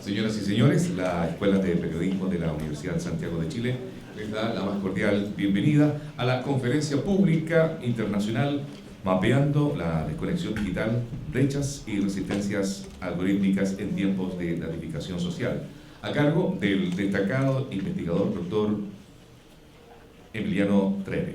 Señoras y señores, la Escuela de Periodismo de la Universidad de Santiago de Chile les da la más cordial bienvenida a la Conferencia Pública Internacional Mapeando la Desconexión Digital, Brechas y Resistencias Algorítmicas en Tiempos de Datificación Social, a cargo del destacado investigador Dr. Emiliano Treve.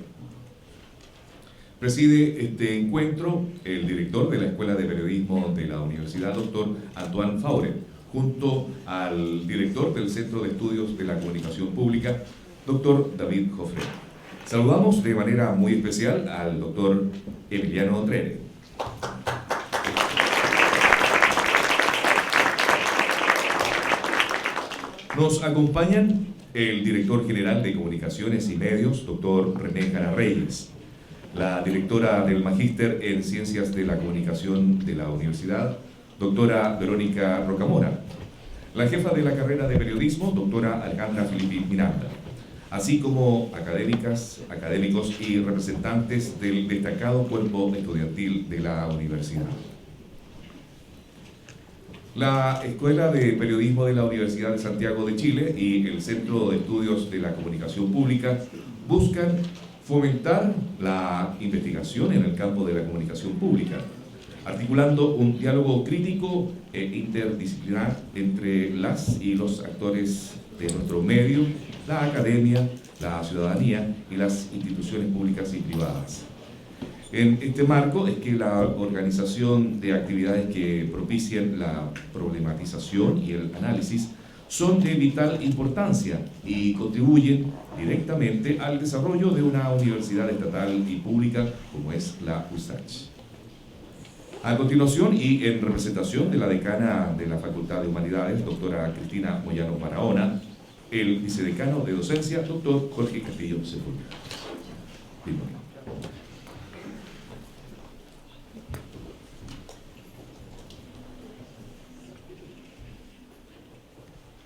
Preside este encuentro el director de la Escuela de Periodismo de la Universidad, Dr. Antoine Faure, junto al director del Centro de Estudios de la Comunicación Pública, Dr. David Joffre. Saludamos de manera muy especial al Dr. Emiliano Treve. Nos acompañan el director general de Comunicaciones y Medios, Dr. René Jara Reyes, la directora del Magíster en Ciencias de la Comunicación de la Universidad, doctora Verónica Rocamora, la jefa de la carrera de Periodismo, doctora Alejandra Filippi Miranda, así como académicos y representantes del destacado cuerpo estudiantil de la universidad. La Escuela de Periodismo de la Universidad de Santiago de Chile y el Centro de Estudios de la Comunicación Pública buscan fomentar la investigación en el campo de la comunicación pública, articulando un diálogo crítico e interdisciplinar entre las y los actores de nuestro medio, la academia, la ciudadanía y las instituciones públicas y privadas. En este marco es que la organización de actividades que propicien la problematización y el análisis son de vital importancia y contribuyen directamente al desarrollo de una universidad estatal y pública como es la USACH. A continuación, y en representación de la decana de la Facultad de Humanidades, doctora Cristina Moyano Barahona, el vicedecano de docencia, doctor Jorge Castillo Sepúlveda. Bienvenido.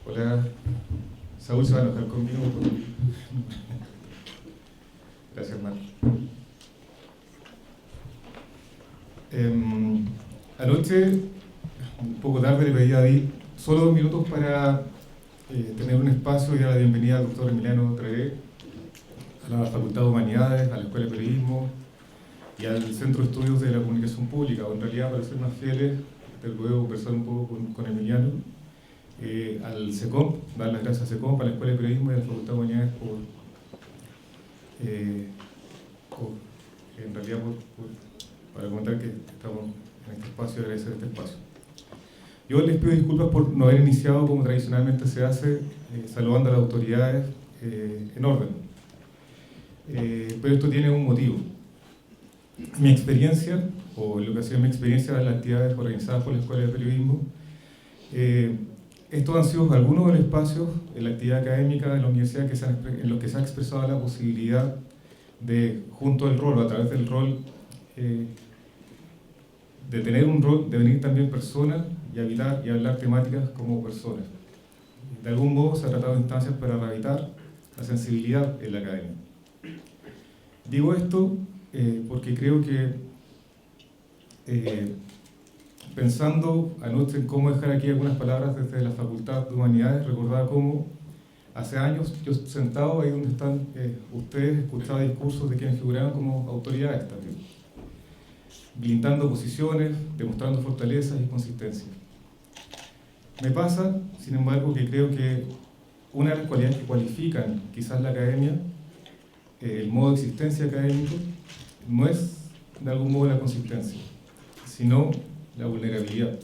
Hola, Saúl se va a enojar conmigo. Gracias, hermano. Anoche, un poco tarde, le pedí a David solo 2 minutos para tener un espacio y dar la bienvenida al doctor Emiliano Treve, a la Facultad de Humanidades, a la Escuela de Periodismo y al Centro de Estudios de la Comunicación Pública, o en realidad, para ser más fieles, luego conversar un poco con Emiliano. Al SECOMP, dar las gracias a SECOMP, a la Escuela de Periodismo y a la Facultad de Humanidades en realidad para comentar que estamos en este espacio y agradecer este espacio. Yo les pido disculpas por no haber iniciado como tradicionalmente se hace, saludando a las autoridades en orden. Pero esto tiene un motivo. Mi experiencia, o lo que ha sido mi experiencia en las actividades organizadas por la Escuela de Periodismo, estos han sido algunos de los espacios en la actividad académica de la universidad en los que se ha expresado la posibilidad de, junto al rol, o a través del rol, de tener un rol, de venir también personas y habitar y hablar temáticas como personas. De algún modo se ha tratado de instancias para rehabilitar la sensibilidad en la academia. Digo esto porque creo que pensando anoche en cómo dejar aquí algunas palabras desde la Facultad de Humanidades, recordaba cómo hace años yo sentado ahí donde están ustedes, escuchaba discursos de quienes figuraban como autoridades también, blindando posiciones, demostrando fortalezas y consistencia. Me pasa, sin embargo, que creo que una de las cualidades que cualifican quizás la academia, el modo de existencia académico, no es de algún modo la consistencia, sino la vulnerabilidad,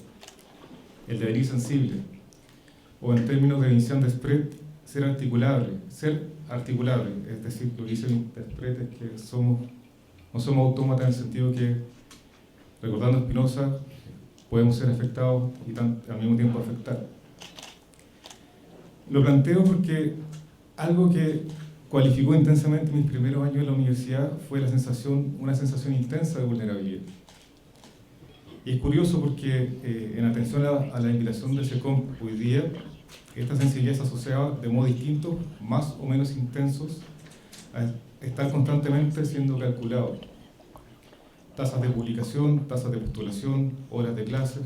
el devenir sensible, o en términos de Vincent Desprez, ser articulable, es decir, lo que dice Desprez es que no somos autómatas en el sentido que, recordando a Spinoza, podemos ser afectados y al mismo tiempo afectar. Lo planteo porque algo que cualificó intensamente mis primeros años en la universidad fue una sensación intensa de vulnerabilidad. Y es curioso porque, en atención a la invitación del SECOMP hoy día, esta sensibilidad se asociaba de modo distinto, más o menos intensos, a estar constantemente siendo calculado. Tasas de publicación, tasas de postulación, horas de clase.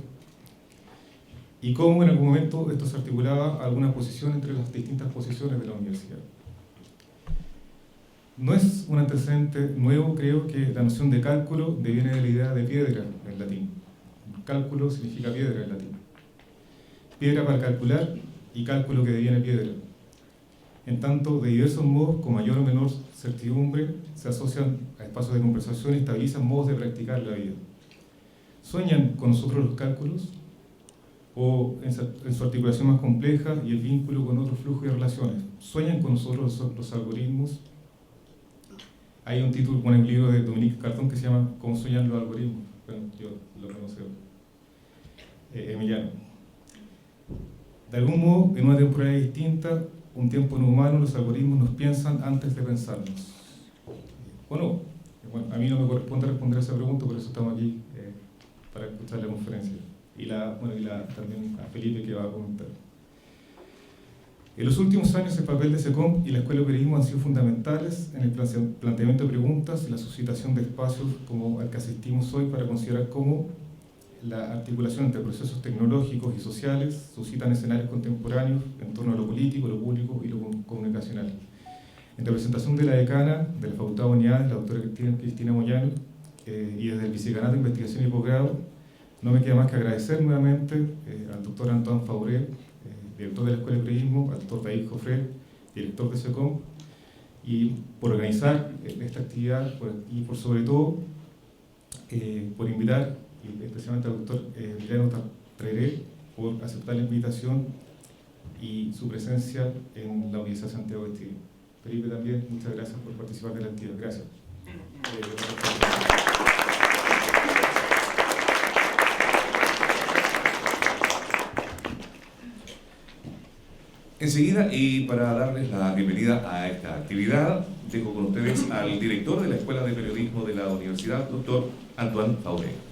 y cómo en algún momento esto se articulaba a alguna posición entre las distintas posiciones de la universidad. No es un antecedente nuevo, creo, que la noción de cálculo deviene de la idea de piedra en latín. Cálculo significa piedra en latín. Piedra para calcular y cálculo que deviene piedra. En tanto, de diversos modos, con mayor o menor certidumbre, se asocian a espacios de conversación y estabilizan modos de practicar la vida. ¿Sueñan con nosotros los cálculos? ¿O en su articulación más compleja y el vínculo con otros flujos y relaciones? ¿Sueñan con nosotros los algoritmos? Hay un título, un libro de Dominique Carton que se llama ¿Cómo sueñan los algoritmos? Bueno, yo lo conozco. Emiliano. De algún modo, en una temporada distinta, un tiempo no humano, los algoritmos nos piensan antes de pensarnos. ¿O no? Bueno, a mí no me corresponde responder a esa pregunta, por eso estamos aquí para escuchar la conferencia. Y también a Felipe, que va a comentar. En los últimos años, el papel de SECOM y la Escuela de Periodismo han sido fundamentales en el planteamiento de preguntas y la suscitación de espacios como al que asistimos hoy para considerar cómo la articulación entre procesos tecnológicos y sociales suscitan escenarios contemporáneos en torno a lo político, lo público y lo comunicacional. En representación de la decana de la Facultad de Humanidades, la doctora Cristina Moyano, y desde el Vicedecanato de Investigación y Posgrado, no me queda más que agradecer nuevamente al doctor Antoine Fauré, director de la Escuela de Periodismo, al doctor David Joffre, director de SECOM, y por organizar esta actividad y por sobre todo por invitar, y especialmente al doctor Emiliano Trairé, por aceptar la invitación y su presencia en la Universidad de Santiago de Chile. Felipe también, muchas gracias por participar de la actividad. Gracias. Enseguida, y para darles la bienvenida a esta actividad, dejo con ustedes al director de la Escuela de Periodismo de la Universidad, doctor Antoine Fauré.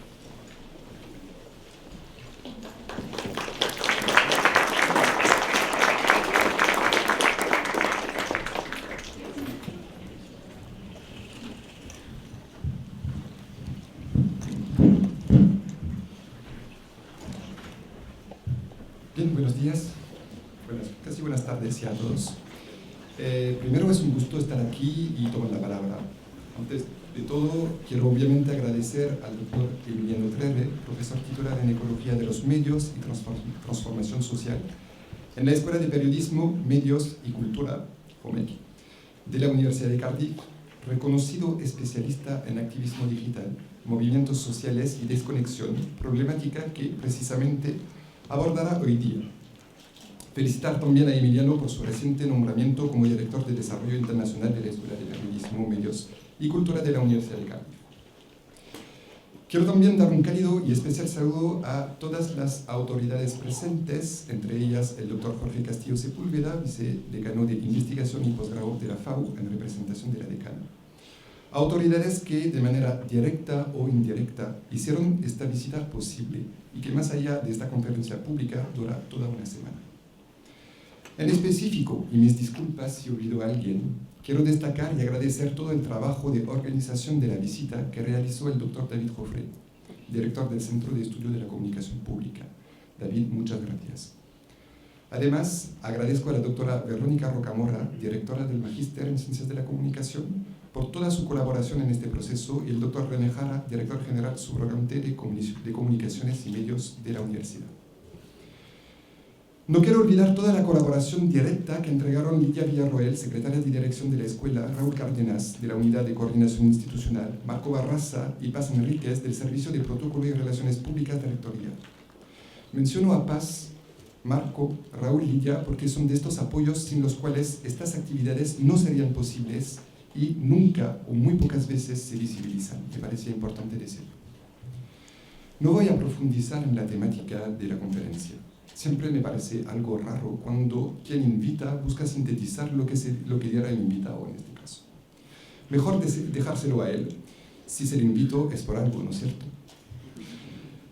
Bien, buenos días. Casi buenas tardes a todos. Primero es un gusto estar aquí y tomar la palabra. Antes de todo, quiero obviamente agradecer al doctor Emiliano Trairé, profesor titular en Ecología de los Medios y Transformación Social, en la Escuela de Periodismo, Medios y Cultura, FOMEC, de la Universidad de Cardiff, reconocido especialista en activismo digital, movimientos sociales y desconexión, problemática que precisamente abordará hoy día. Felicitar también a Emiliano por su reciente nombramiento como director de Desarrollo Internacional de la Escuela de Periodismo, Medios y Cultura de la Universidad de Cardiff. Quiero también dar un cálido y especial saludo a todas las autoridades presentes, entre ellas el doctor Jorge Castillo Sepúlveda, vicedecano de Investigación y Posgrado de la FAU en representación de la decana. Autoridades que de manera directa o indirecta hicieron esta visita posible y que más allá de esta conferencia pública dura toda una semana. En específico, y mis disculpas si olvido a alguien, quiero destacar y agradecer todo el trabajo de organización de la visita que realizó el doctor David Joffre, director del Centro de Estudio de la Comunicación Pública. David, muchas gracias. Además, agradezco a la doctora Verónica Rocamora, directora del Magíster en Ciencias de la Comunicación, por toda su colaboración en este proceso, y el doctor René Jara, director general subrogante de Comunicaciones y Medios de la Universidad. No quiero olvidar toda la colaboración directa que entregaron Lidia Villarroel, secretaria de dirección de la escuela, Raúl Cárdenas, de la Unidad de Coordinación Institucional, Marco Barraza y Paz Enríquez, del Servicio de Protocolo y Relaciones Públicas Territorial. Menciono a Paz, Marco, Raúl y Lidia porque son de estos apoyos sin los cuales estas actividades no serían posibles y nunca o muy pocas veces se visibilizan. Me parecía importante decirlo. No voy a profundizar en la temática de la conferencia. Siempre me parece algo raro cuando quien invita busca sintetizar lo que diera el invitado en este caso. Mejor dejárselo a él. Si se le invito es por algo, ¿no es cierto?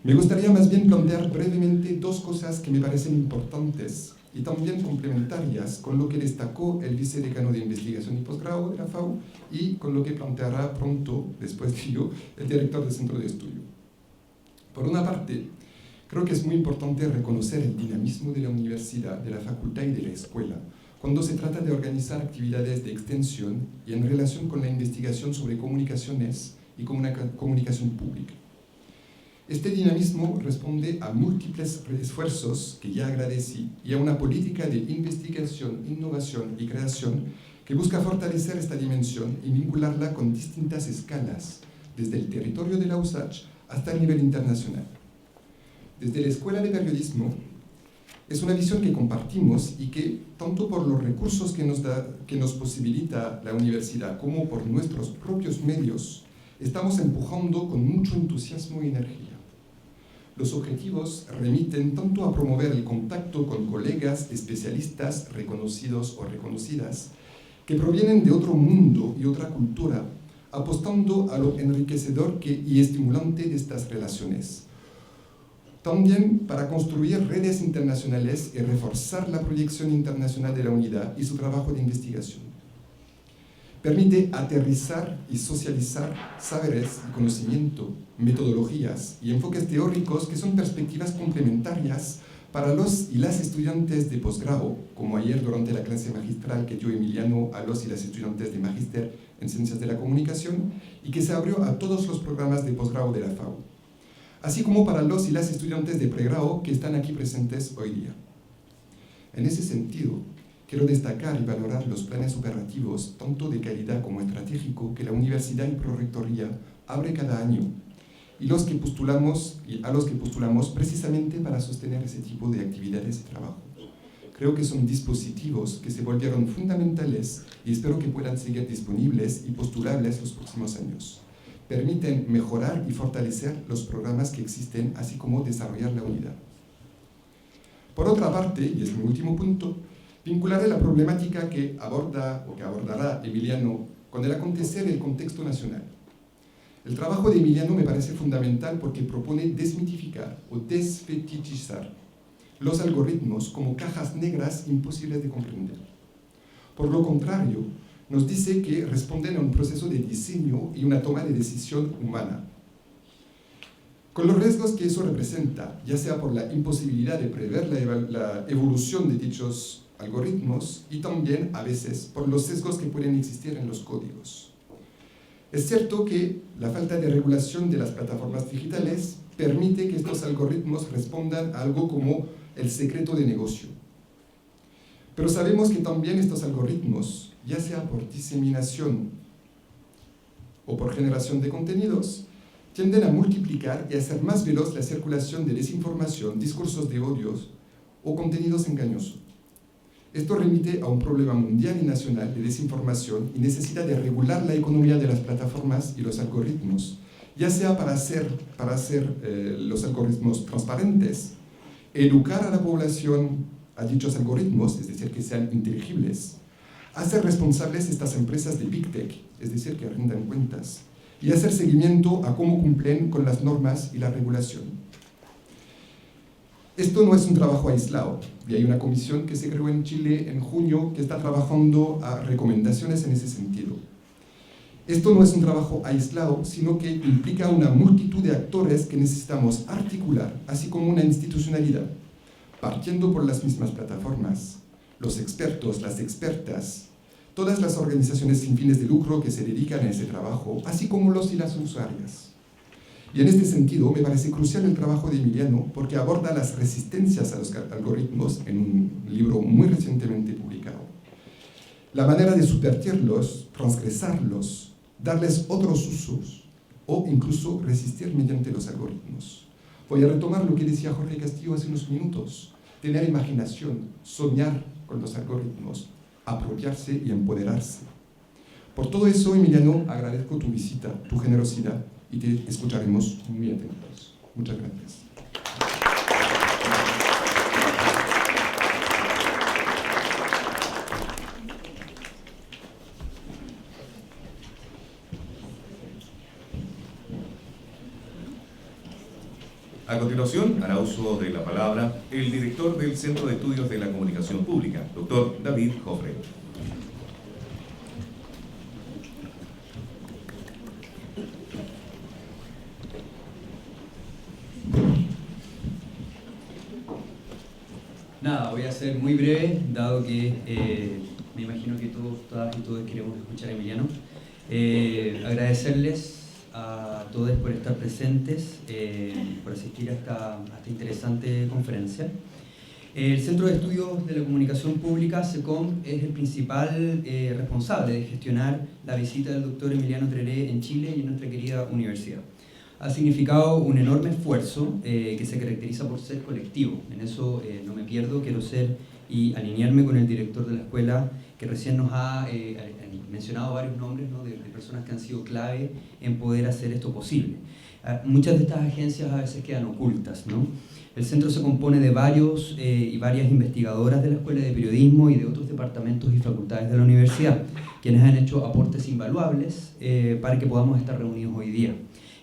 Me gustaría más bien plantear brevemente dos cosas que me parecen importantes y también complementarias con lo que destacó el vicedecano de Investigación y Posgrado de la FAU y con lo que planteará pronto, después de yo, el director del Centro de Estudio. Por una parte, Creo que es muy importante reconocer el dinamismo de la universidad, de la facultad y de la escuela, cuando se trata de organizar actividades de extensión y en relación con la investigación sobre comunicaciones y comunicación pública. Este dinamismo responde a múltiples esfuerzos que ya agradecí y a una política de investigación, innovación y creación que busca fortalecer esta dimensión y vincularla con distintas escalas, desde el territorio de la USACH hasta el nivel internacional. Desde la Escuela de Periodismo, es una visión que compartimos y que, tanto por los recursos que nos posibilita la universidad como por nuestros propios medios, estamos empujando con mucho entusiasmo y energía. Los objetivos remiten tanto a promover el contacto con colegas especialistas reconocidos o reconocidas que provienen de otro mundo y otra cultura, apostando a lo enriquecedor y estimulante de estas relaciones. También para construir redes internacionales y reforzar la proyección internacional de la unidad y su trabajo de investigación. Permite aterrizar y socializar saberes y conocimiento, metodologías y enfoques teóricos que son perspectivas complementarias para los y las estudiantes de posgrado, como ayer durante la clase magistral que dio Emiliano a los y las estudiantes de magíster en Ciencias de la Comunicación y que se abrió a todos los programas de posgrado de la FAU, así como para los y las estudiantes de pregrado que están aquí presentes hoy día. En ese sentido, quiero destacar y valorar los planes operativos, tanto de calidad como estratégico, que la Universidad y Prorectoría abre cada año, y a los que postulamos precisamente para sostener ese tipo de actividades y trabajo. Creo que son dispositivos que se volvieron fundamentales y espero que puedan seguir disponibles y postulables los próximos años. Permiten mejorar y fortalecer los programas que existen, así como desarrollar la unidad. Por otra parte, y es mi último punto, vincularé la problemática que abordará Emiliano con el acontecer del contexto nacional. El trabajo de Emiliano me parece fundamental porque propone desmitificar o desfetichizar los algoritmos como cajas negras imposibles de comprender. Por lo contrario, nos dice que responden a un proceso de diseño y una toma de decisión humana. Con los riesgos que eso representa, ya sea por la imposibilidad de prever la evolución de dichos algoritmos y también, a veces, por los sesgos que pueden existir en los códigos. Es cierto que la falta de regulación de las plataformas digitales permite que estos algoritmos respondan a algo como el secreto de negocio. Pero sabemos que también estos algoritmos, ya sea por diseminación o por generación de contenidos, tienden a multiplicar y a hacer más veloz la circulación de desinformación, discursos de odios o contenidos engañosos. Esto remite a un problema mundial y nacional de desinformación y necesidad de regular la economía de las plataformas y los algoritmos, ya sea para hacer los algoritmos transparentes, educar a la población a dichos algoritmos, es decir, que sean inteligibles, hacer responsables estas empresas de Big Tech, es decir, que rindan cuentas, y hacer seguimiento a cómo cumplen con las normas y la regulación. Esto no es un trabajo aislado, y hay una comisión que se creó en Chile en junio que está trabajando a recomendaciones en ese sentido. Esto no es un trabajo aislado, sino que implica una multitud de actores que necesitamos articular, así como una institucionalidad, partiendo por las mismas plataformas, los expertos, las expertas, todas las organizaciones sin fines de lucro que se dedican a ese trabajo, así como los y las usuarias. Y en este sentido me parece crucial el trabajo de Emiliano porque aborda las resistencias a los algoritmos en un libro muy recientemente publicado. La manera de subvertirlos, transgresarlos, darles otros usos o incluso resistir mediante los algoritmos. Voy a retomar lo que decía Jorge Castillo hace unos minutos. Tener imaginación, soñar con los algoritmos, apropiarse y empoderarse. Por todo eso, Emiliano, agradezco tu visita, tu generosidad y te escucharemos muy atentos. Muchas gracias. A continuación, hará uso de la palabra el director del Centro de Estudios de la Comunicación Pública, doctor David Joffre. Nada, voy a ser muy breve, dado que me imagino que todas y todos queremos escuchar a Emiliano. Agradecerles a todos por estar presentes, por asistir a esta interesante conferencia. El Centro de Estudios de la Comunicación Pública, SECOM, es el principal responsable de gestionar la visita del doctor Emiliano Treré en Chile y en nuestra querida universidad. Ha significado un enorme esfuerzo que se caracteriza por ser colectivo. En eso no me pierdo, quiero ser y alinearme con el director de la escuela, que recién nos ha mencionado varios nombres, ¿no?, de personas que han sido clave en poder hacer esto posible. Muchas de estas agencias a veces quedan ocultas, ¿no? El centro se compone de varios y varias investigadoras de la Escuela de Periodismo y de otros departamentos y facultades de la universidad, quienes han hecho aportes invaluables para que podamos estar reunidos hoy día.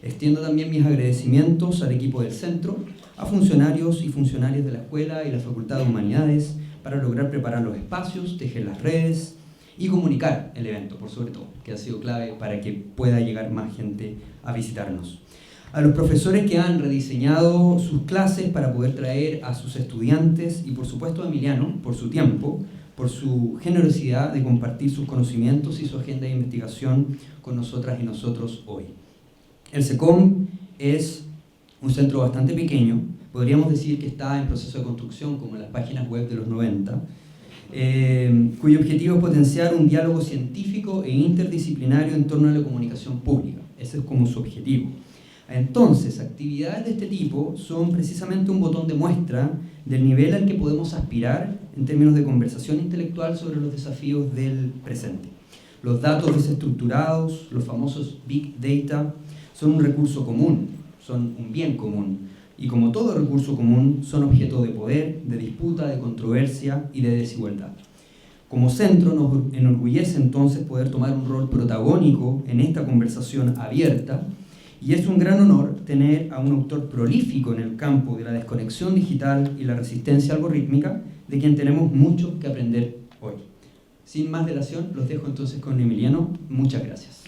Extiendo también mis agradecimientos al equipo del centro, a funcionarios y funcionarias de la escuela y la Facultad de Humanidades para lograr preparar los espacios, tejer las redes y comunicar el evento, por sobre todo, que ha sido clave para que pueda llegar más gente a visitarnos. A los profesores que han rediseñado sus clases para poder traer a sus estudiantes y por supuesto a Emiliano, por su tiempo, por su generosidad de compartir sus conocimientos y su agenda de investigación con nosotras y nosotros hoy. El SECOM es un centro bastante pequeño, podríamos decir que está en proceso de construcción como en las páginas web de los 90, cuyo objetivo es potenciar un diálogo científico e interdisciplinario en torno a la comunicación pública. Ese es como su objetivo. Entonces, actividades de este tipo son precisamente un botón de muestra del nivel al que podemos aspirar en términos de conversación intelectual sobre los desafíos del presente. Los datos desestructurados, los famosos Big Data, son un recurso común, son un bien común, y como todo recurso común, son objeto de poder, de disputa, de controversia y de desigualdad. Como centro nos enorgullece entonces poder tomar un rol protagónico en esta conversación abierta, y es un gran honor tener a un autor prolífico en el campo de la desconexión digital y la resistencia algorítmica, de quien tenemos mucho que aprender hoy. Sin más dilación, los dejo entonces con Emiliano. Muchas gracias.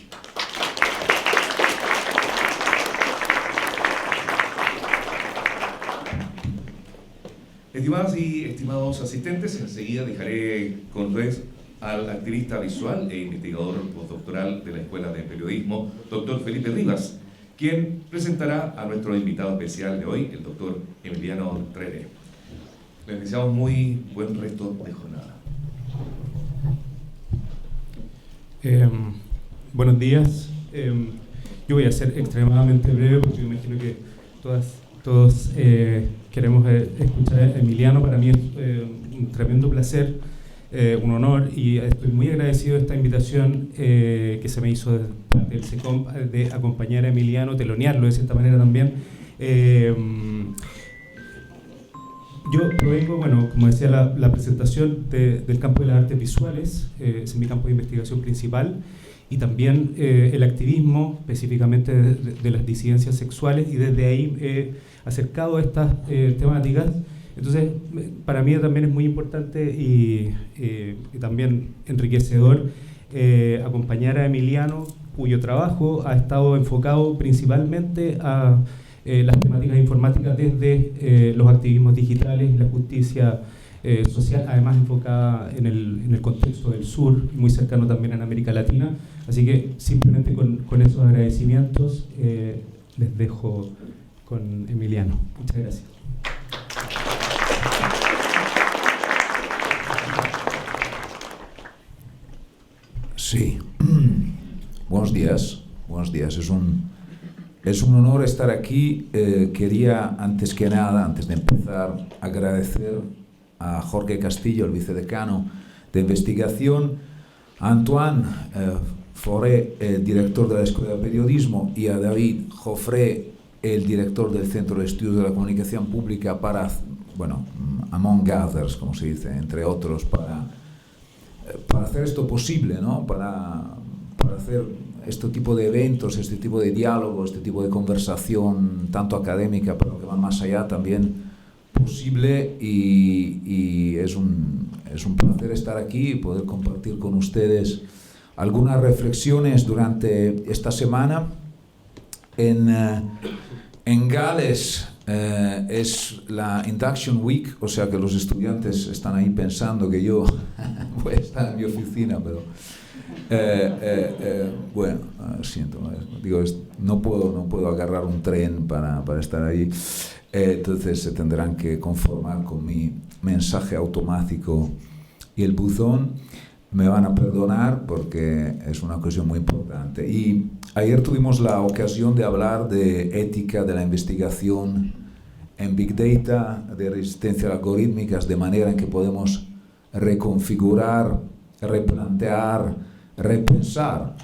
Estimadas y estimados asistentes, enseguida dejaré con ustedes al activista visual e investigador postdoctoral de la Escuela de Periodismo, doctor Felipe Rivas, quien presentará a nuestro invitado especial de hoy, el doctor Emiliano Treré. Les deseamos muy buen resto de jornada. Buenos días. Yo voy a ser extremadamente breve porque me imagino que todos queremos escuchar a Emiliano. Para mí es un tremendo placer, un honor, y estoy muy agradecido de esta invitación que se me hizo del SECOM de acompañar a Emiliano, telonearlo de cierta manera también. Yo provengo, bueno, como decía la presentación, del campo de las artes visuales, es mi campo de investigación principal, y también el activismo, específicamente de las disidencias sexuales, y desde ahí he acercado a estas temáticas. Entonces, para mí también es muy importante y también enriquecedor acompañar a Emiliano, cuyo trabajo ha estado enfocado principalmente a las temáticas informáticas desde los activismos digitales y la justicia social, además enfocada en el contexto del sur, muy cercano también en América Latina. Así que simplemente con esos agradecimientos les dejo con Emiliano. Muchas gracias. Sí, buenos días. Es un honor estar aquí. Quería, antes que nada, antes de empezar, agradecer a Jorge Castillo, el vicedecano de investigación, a Antoine Foré, el director de la Escuela de Periodismo, y a David Joffre, el director del Centro de Estudios de la Comunicación Pública, para, bueno, among others, como se dice, entre otros, para hacer esto posible, ¿no? Para hacer este tipo de eventos, este tipo de diálogo, este tipo de conversación, tanto académica, pero que va más allá, también posible, y es un placer estar aquí y poder compartir con ustedes algunas reflexiones durante esta semana. En Gales es la Induction Week, o sea que los estudiantes están ahí pensando que yo voy a estar en mi oficina, pero bueno, siento, digo, no puedo agarrar un tren para estar ahí, entonces se tendrán que conformar con mi mensaje automático y el buzón. Me van a perdonar porque es una cuestión muy importante. Y ayer tuvimos la ocasión de hablar de ética de la investigación en Big Data, de resistencia algorítmicas, de manera en que podemos reconfigurar, replantear, repensar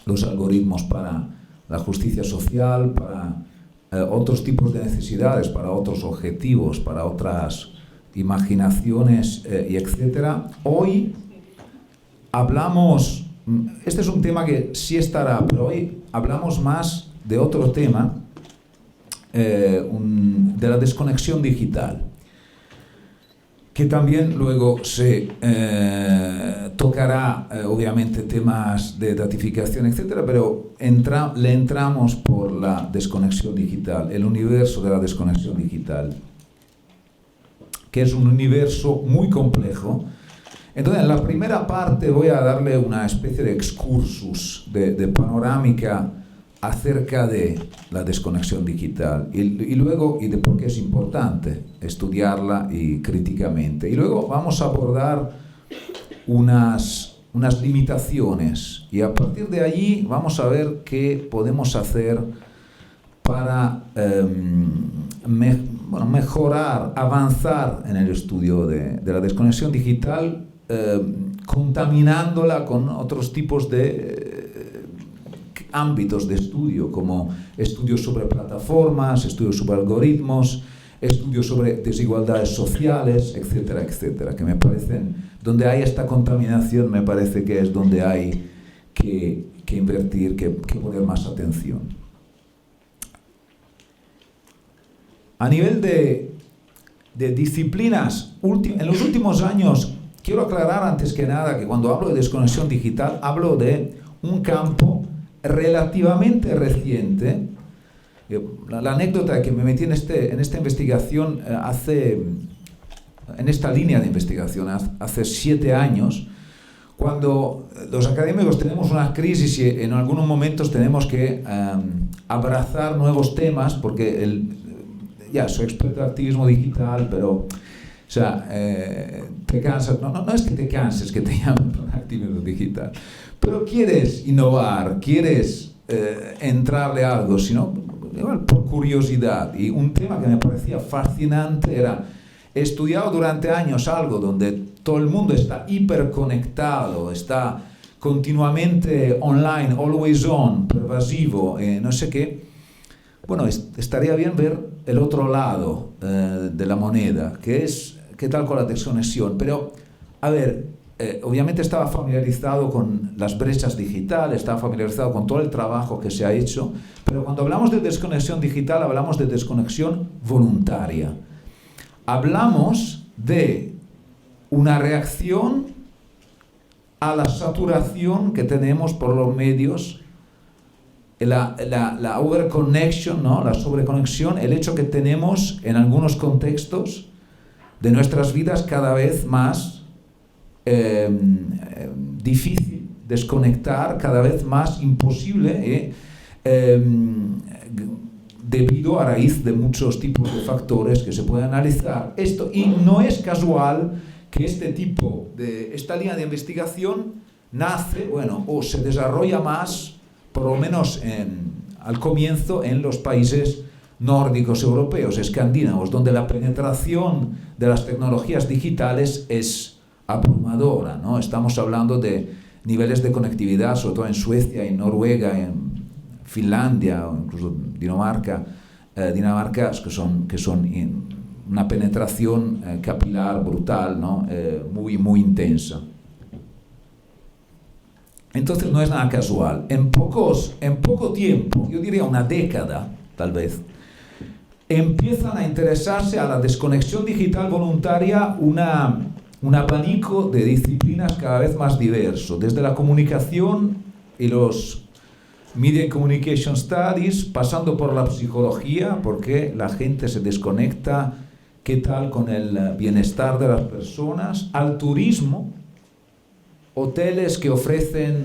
los algoritmos para la justicia social, para otros tipos de necesidades, para otros objetivos, para otras imaginaciones, y etcétera. Hoy hablamos, este es un tema que sí estará, pero hoy hablamos más de otro tema, de la desconexión digital, que también luego se tocará, obviamente, temas de datificación, etcétera, pero le entramos por la desconexión digital, el universo de la desconexión digital, que es un universo muy complejo. Entonces, en la primera parte voy a darle una especie de excursus, de panorámica acerca de la desconexión digital y luego, y de por qué es importante estudiarla y críticamente. Y luego vamos a abordar unas limitaciones y a partir de allí vamos a ver qué podemos hacer para mejorar, avanzar en el estudio de la desconexión digital, contaminándola con otros tipos de ámbitos de estudio, como estudios sobre plataformas, estudios sobre algoritmos, estudios sobre desigualdades sociales, etcétera, etcétera, que me parecen, donde hay esta contaminación, me parece que es donde hay que invertir, que poner más atención. A nivel de disciplinas, en los últimos años, quiero aclarar antes que nada que cuando hablo de desconexión digital, hablo de un campo relativamente reciente. La anécdota que me metí en esta investigación en esta línea de investigación hace 7 años, cuando los académicos tenemos una crisis y en algunos momentos tenemos que abrazar nuevos temas, porque ya soy experto en activismo digital, pero o sea, te cansas, no es que te canses, que te llamen para activismo digital, pero quieres innovar, quieres entrarle a algo, sino igual por curiosidad. Y un tema que me parecía fascinante era, he estudiado durante años algo donde todo el mundo está hiperconectado, está continuamente online, always on, pervasivo, no sé qué. Bueno, estaría bien ver el otro lado de la moneda, que es qué tal con la desconexión. Pero, a ver, obviamente estaba familiarizado con las brechas digitales, estaba familiarizado con todo el trabajo que se ha hecho, pero cuando hablamos de desconexión digital, hablamos de desconexión voluntaria. Hablamos de una reacción a la saturación que tenemos por los medios, la overconnection, ¿no? La sobreconexión, el hecho que tenemos en algunos contextos de nuestras vidas cada vez más difícil desconectar, cada vez más imposible, debido a raíz de muchos tipos de factores que se pueden analizar. Esto, y no es casual que esta línea de investigación nace, o se desarrolla más, por lo menos al comienzo, en los países nórdicos europeos, escandinavos, donde la penetración de las tecnologías digitales es abrumadora, ¿no? Estamos hablando de niveles de conectividad, sobre todo en Suecia, en Noruega, en Finlandia o incluso Dinamarca, que son una penetración capilar brutal, ¿no? Muy, muy intensa. Entonces no es nada casual. En poco tiempo, yo diría una década, tal vez, empiezan a interesarse a la desconexión digital voluntaria un abanico de disciplinas cada vez más diverso, desde la comunicación y los Media and Communication Studies, pasando por la psicología, porque la gente se desconecta, qué tal con el bienestar de las personas, al turismo, hoteles que ofrecen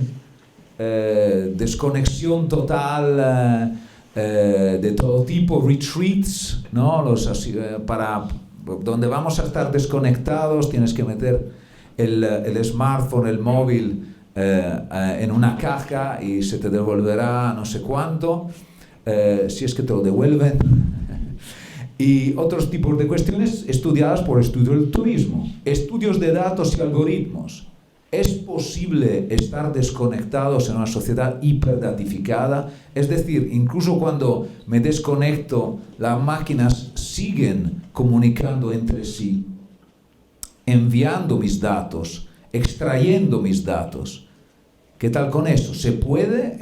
desconexión total de todo tipo, retreats, ¿no? Para donde vamos a estar desconectados, tienes que meter el smartphone, el móvil en una caja y se te devolverá no sé cuánto, si es que te lo devuelven. Y otros tipos de cuestiones estudiadas por estudio del turismo, estudios de datos y algoritmos. ¿Es posible estar desconectados en una sociedad hiperdatificada? Es decir, incluso cuando me desconecto, las máquinas siguen comunicando entre sí, enviando mis datos, extrayendo mis datos. ¿Qué tal con eso? ¿Se puede?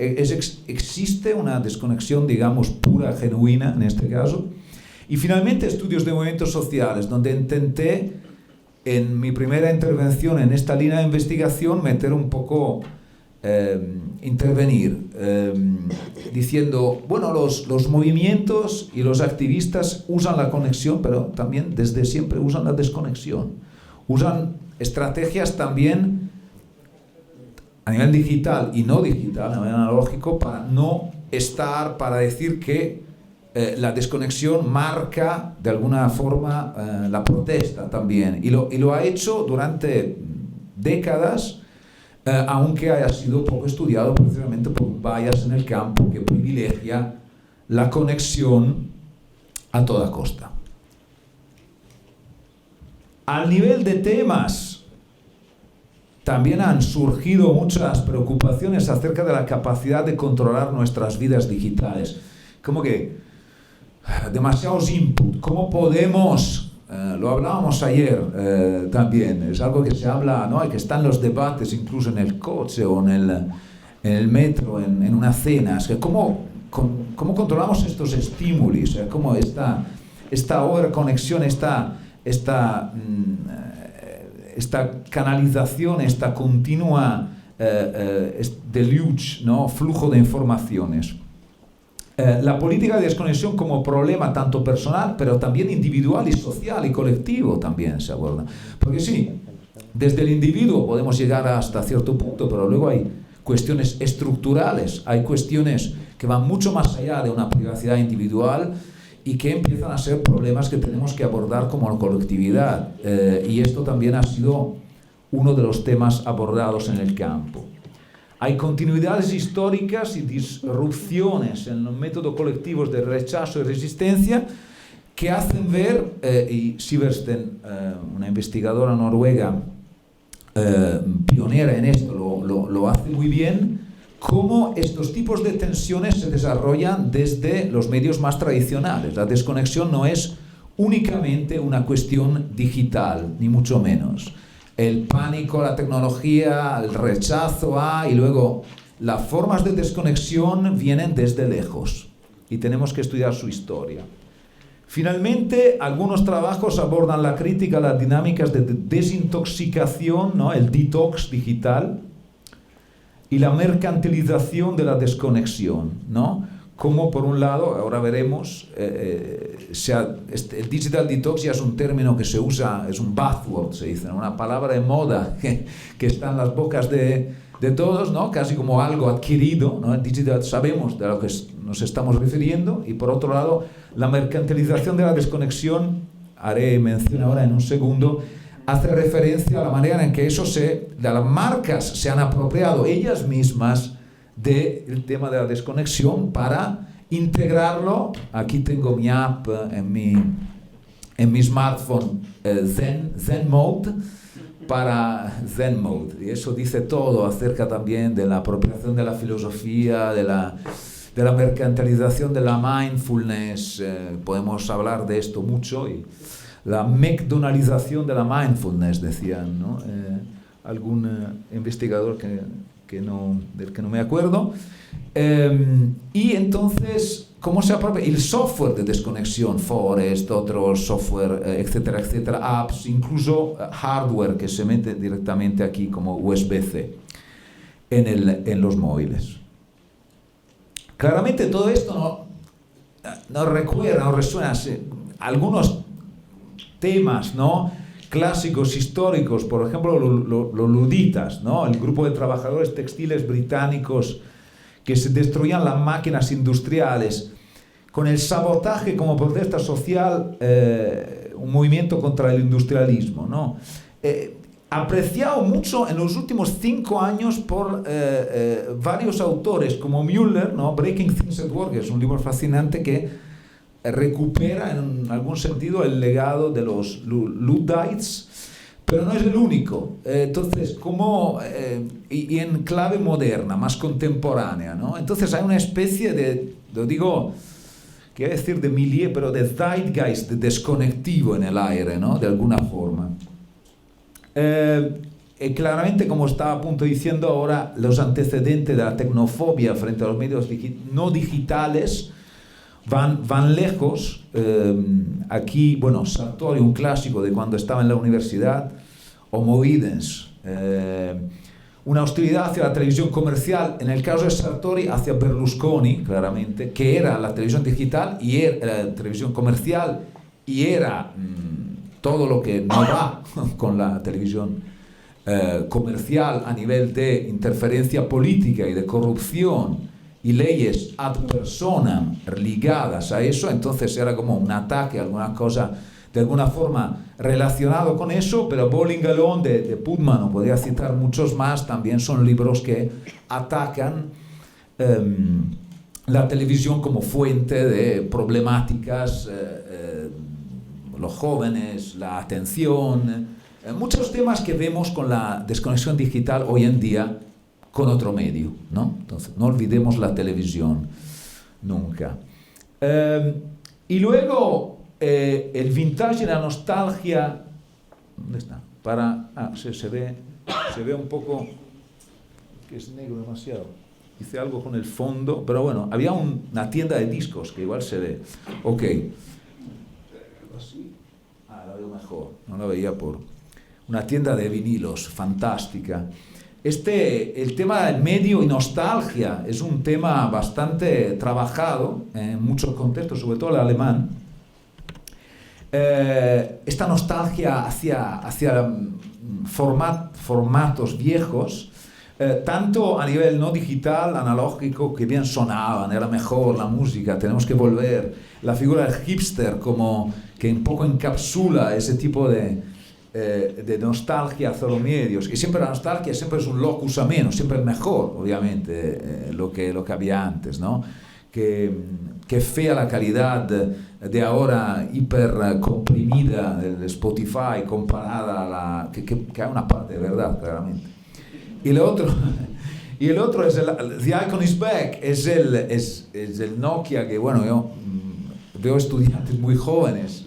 ¿Existe una desconexión, digamos, pura, genuina en este caso? Y finalmente, estudios de movimientos sociales, donde intenté en mi primera intervención en esta línea de investigación meter un poco, intervenir, diciendo, bueno, los movimientos y los activistas usan la conexión, pero también desde siempre usan la desconexión. Usan estrategias también a nivel digital y no digital, a nivel analógico, para no estar, para decir que la desconexión marca de alguna forma la protesta también, y lo ha hecho durante décadas, aunque haya sido poco estudiado precisamente por bias en el campo que privilegia la conexión a toda costa. Al nivel de temas, también han surgido muchas preocupaciones acerca de la capacidad de controlar nuestras vidas digitales. Como que demasiados input, ¿cómo podemos? Lo hablábamos ayer también, es algo que se habla, ¿no? Que está en los debates, incluso en el coche o en el metro, en una cena. Es que ¿cómo controlamos estos estímulos? ¿Cómo esta overconexión, esta canalización, esta continua deluge, ¿no? Flujo de informaciones? La política de desconexión como problema tanto personal, pero también individual y social y colectivo también se aborda. Porque sí, desde el individuo podemos llegar hasta cierto punto, pero luego hay cuestiones estructurales, hay cuestiones que van mucho más allá de una privacidad individual y que empiezan a ser problemas que tenemos que abordar como colectividad. Y esto también ha sido uno de los temas abordados en el campo. Hay continuidades históricas y disrupciones en los métodos colectivos de rechazo y resistencia que hacen ver, y Sivertsen, una investigadora noruega pionera en esto, lo hace muy bien, cómo estos tipos de tensiones se desarrollan desde los medios más tradicionales. La desconexión no es únicamente una cuestión digital, ni mucho menos. El pánico, la tecnología, el rechazo y luego las formas de desconexión vienen desde lejos y tenemos que estudiar su historia. Finalmente, algunos trabajos abordan la crítica a las dinámicas de desintoxicación, ¿no? El detox digital y la mercantilización de la desconexión, ¿no? Como por un lado, ahora veremos, el digital detox ya es un término que se usa, es un buzzword, se dice, una palabra de moda que está en las bocas de todos, ¿no? Casi como algo adquirido, ¿no? Digital, sabemos de lo que nos estamos refiriendo, y por otro lado, la mercantilización de la desconexión, haré mención ahora en un segundo, hace referencia a la manera en que las marcas se han apropiado ellas mismas del tema de la desconexión para integrarlo. Aquí tengo mi app en mi smartphone, Zen Mode, y eso dice todo acerca también de la apropiación de la filosofía, de la mercantilización de la mindfulness. Podemos hablar de esto mucho, y la McDonaldización de la mindfulness, decían, ¿no? Algún investigador del que no me acuerdo. Y entonces, ¿cómo se apropia? El software de desconexión, Forest, otros software, etcétera, etcétera, apps, incluso hardware que se mete directamente aquí como USB-C en los móviles. claramente todo esto nos recuerda, nos resuena algunos temas, ¿no?, clásicos históricos, por ejemplo los luditas, ¿no?, el grupo de trabajadores textiles británicos que se destruían las máquinas industriales con el sabotaje como protesta social, un movimiento contra el industrialismo, ¿no? Apreciado mucho en los últimos 5 años por varios autores como Müller, ¿no?, Breaking Things at Work, que es un libro fascinante que recupera en algún sentido el legado de los Luddites, pero no es el único. Entonces, como y en clave moderna, más contemporánea, ¿no? Entonces hay una especie de, lo digo, quiero decir de milieu, pero de zeitgeist, de desconectivo en el aire, ¿no?, de alguna forma. Claramente, como estaba a punto diciendo ahora, los antecedentes de la tecnofobia frente a los medios no digitales van lejos. Aquí, bueno, Sartori, un clásico de cuando estaba en la universidad, Homo Videns, una hostilidad hacia la televisión comercial, en el caso de Sartori hacia Berlusconi, claramente, que era la televisión digital y era la televisión comercial y era todo lo que no va con la televisión comercial a nivel de interferencia política y de corrupción y leyes ad personam ligadas a eso. Entonces era como un ataque, alguna cosa de alguna forma relacionado con eso. Pero Bowling Alone de Putman, o podría citar muchos más, también son libros que atacan la televisión como fuente de problemáticas, los jóvenes, la atención, muchos temas que vemos con la desconexión digital hoy en día con otro medio, ¿no? Entonces, no olvidemos la televisión nunca. Y luego, el vintage y la nostalgia, ¿dónde está? Se ve un poco que es negro demasiado. Hice algo con el fondo, pero bueno, había una tienda de discos que igual se ve. Ok. Así. La veo mejor. No la veía por una tienda de vinilos fantástica. El tema del medio y nostalgia es un tema bastante trabajado en muchos contextos, sobre todo el alemán. Esta nostalgia hacia formatos viejos, tanto a nivel no digital, analógico, que bien sonaban, era mejor la música, tenemos que volver. La figura del hipster como que un poco encapsula ese tipo de nostalgia hacia los medios. Y siempre la nostalgia siempre es un locus ameno, siempre es mejor, obviamente, lo que había antes, ¿no? Que fea la calidad de ahora hiper comprimida de Spotify comparada a la que hay una parte de verdad, claramente. Y el otro es The Icon is Back, es el Nokia que, bueno, yo veo estudiantes muy jóvenes,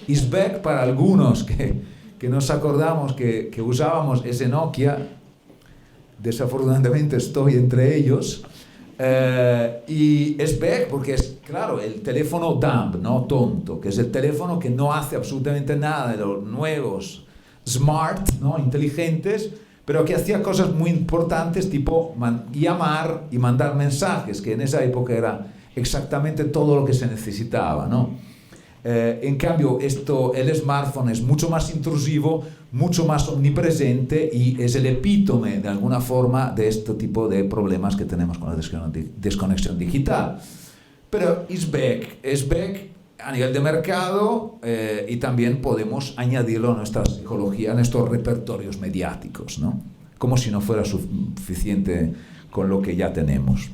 is back para algunos que nos acordamos que usábamos ese Nokia. Desafortunadamente estoy entre ellos. Y es back porque es, claro, el teléfono dumb, ¿no? Tonto, que es el teléfono que no hace absolutamente nada de los nuevos smart, ¿no? Inteligentes, pero que hacía cosas muy importantes, tipo llamar y mandar mensajes, que en esa época era exactamente todo lo que se necesitaba, ¿no? En cambio, el smartphone es mucho más intrusivo, mucho más omnipresente y es el epítome, de alguna forma, de este tipo de problemas que tenemos con la desconexión digital. Pero es back a nivel de mercado, y también podemos añadirlo a nuestra psicología, a nuestros repertorios mediáticos, ¿no? Como si no fuera suficiente con lo que ya tenemos.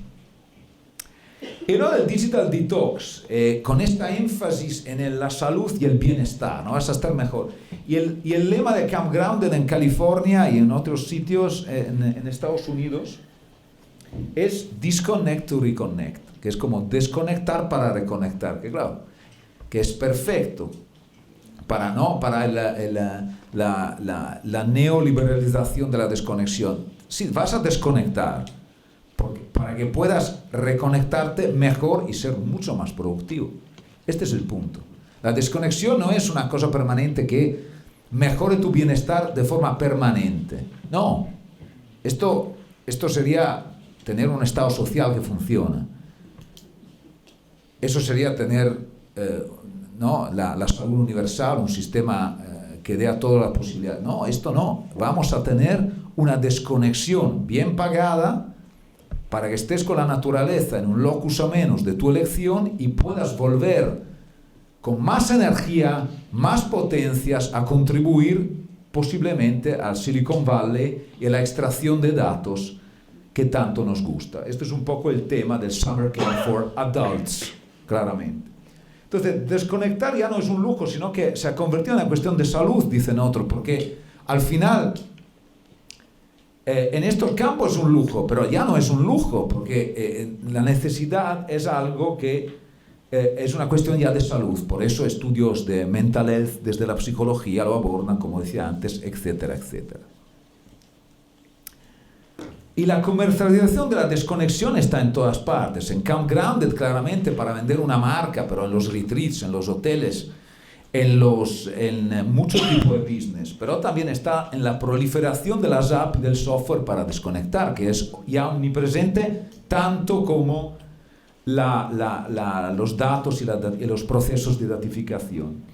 Y luego el Digital Detox, con esta énfasis en la salud y el bienestar, ¿no? Vas a estar mejor. Y el lema de Campgrounded en California y en otros sitios en Estados Unidos es Disconnect to Reconnect, que es como desconectar para reconectar, que claro, que es perfecto para la neoliberalización de la desconexión. Sí, vas a desconectar, para que puedas reconectarte mejor y ser mucho más productivo. Este es el punto. La desconexión no es una cosa permanente que mejore tu bienestar de forma permanente. No. Esto sería tener un Estado social que funciona. Eso sería tener ¿no? la salud universal, un sistema que dé a todas las posibilidades. No, esto no. Vamos a tener una desconexión bien pagada para que estés con la naturaleza en un locus amenus de tu elección y puedas volver con más energía, más potencias a contribuir posiblemente al Silicon Valley y a la extracción de datos que tanto nos gusta. Este es un poco el tema del Summer Camp for Adults, claramente. Entonces, desconectar ya no es un lujo, sino que se ha convertido en una cuestión de salud, dicen otros, porque al final en estos campos es un lujo, pero ya no es un lujo, porque la necesidad es algo que es una cuestión ya de salud. Por eso estudios de mental health desde la psicología lo abordan, como decía antes, etcétera, etcétera. Y la comercialización de la desconexión está en todas partes. En Campgrounded, claramente, para vender una marca, pero en los retreats, en los hoteles, en muchos tipos de business. Pero también está en la proliferación de las apps y del software para desconectar, que es ya omnipresente tanto como los datos y los procesos de datificación.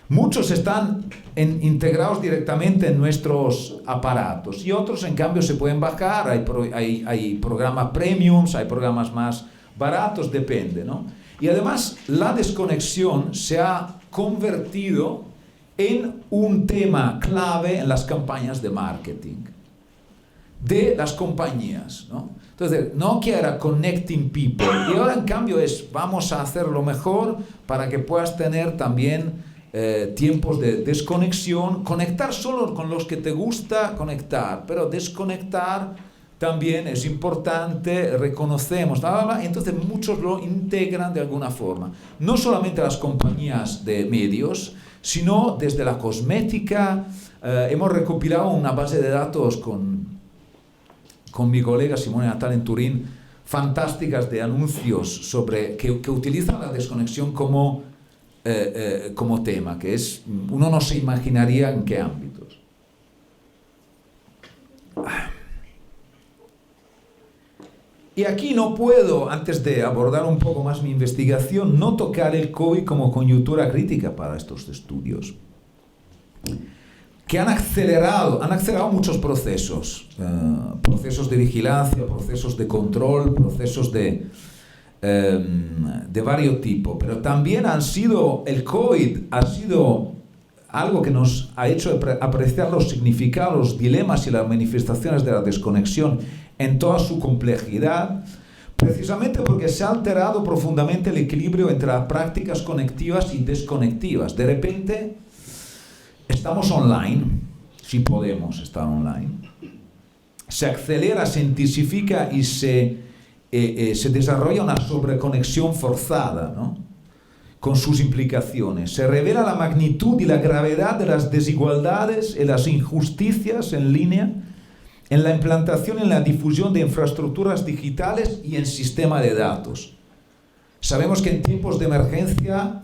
Muchos están integrados directamente en nuestros aparatos y otros, en cambio, se pueden bajar. Hay programas premiums, hay programas más baratos, depende, ¿no? Y además, la desconexión se ha convertido en un tema clave en las campañas de marketing de las compañías, ¿no? Entonces, Nokia era connecting people y ahora, en cambio, vamos a hacerlo mejor para que puedas tener también tiempos de desconexión, conectar solo con los que te gusta conectar, pero desconectar también es importante, reconocemos, bla, bla, bla, y entonces muchos lo integran de alguna forma. No solamente las compañías de medios, sino desde la cosmética. Hemos recopilado una base de datos con mi colega Simone Natal en Turín, fantásticas de anuncios que utilizan la desconexión como tema, que uno no se imaginaría en qué ámbitos. Y aquí no puedo, antes de abordar un poco más mi investigación, no tocar el COVID como coyuntura crítica para estos estudios, que han acelerado muchos procesos, procesos de vigilancia, procesos de control, procesos de varios tipos, pero también el COVID ha sido algo que nos ha hecho apreciar los significados, los dilemas y las manifestaciones de la desconexión en toda su complejidad, precisamente porque se ha alterado profundamente el equilibrio entre las prácticas conectivas y desconectivas. De repente estamos online, si podemos estar online, se acelera, se intensifica y se desarrolla una sobreconexión forzada, ¿no? Con sus implicaciones. Se revela la magnitud y la gravedad de las desigualdades y las injusticias en línea en la implantación y en la difusión de infraestructuras digitales y en sistema de datos. Sabemos que en tiempos de emergencia,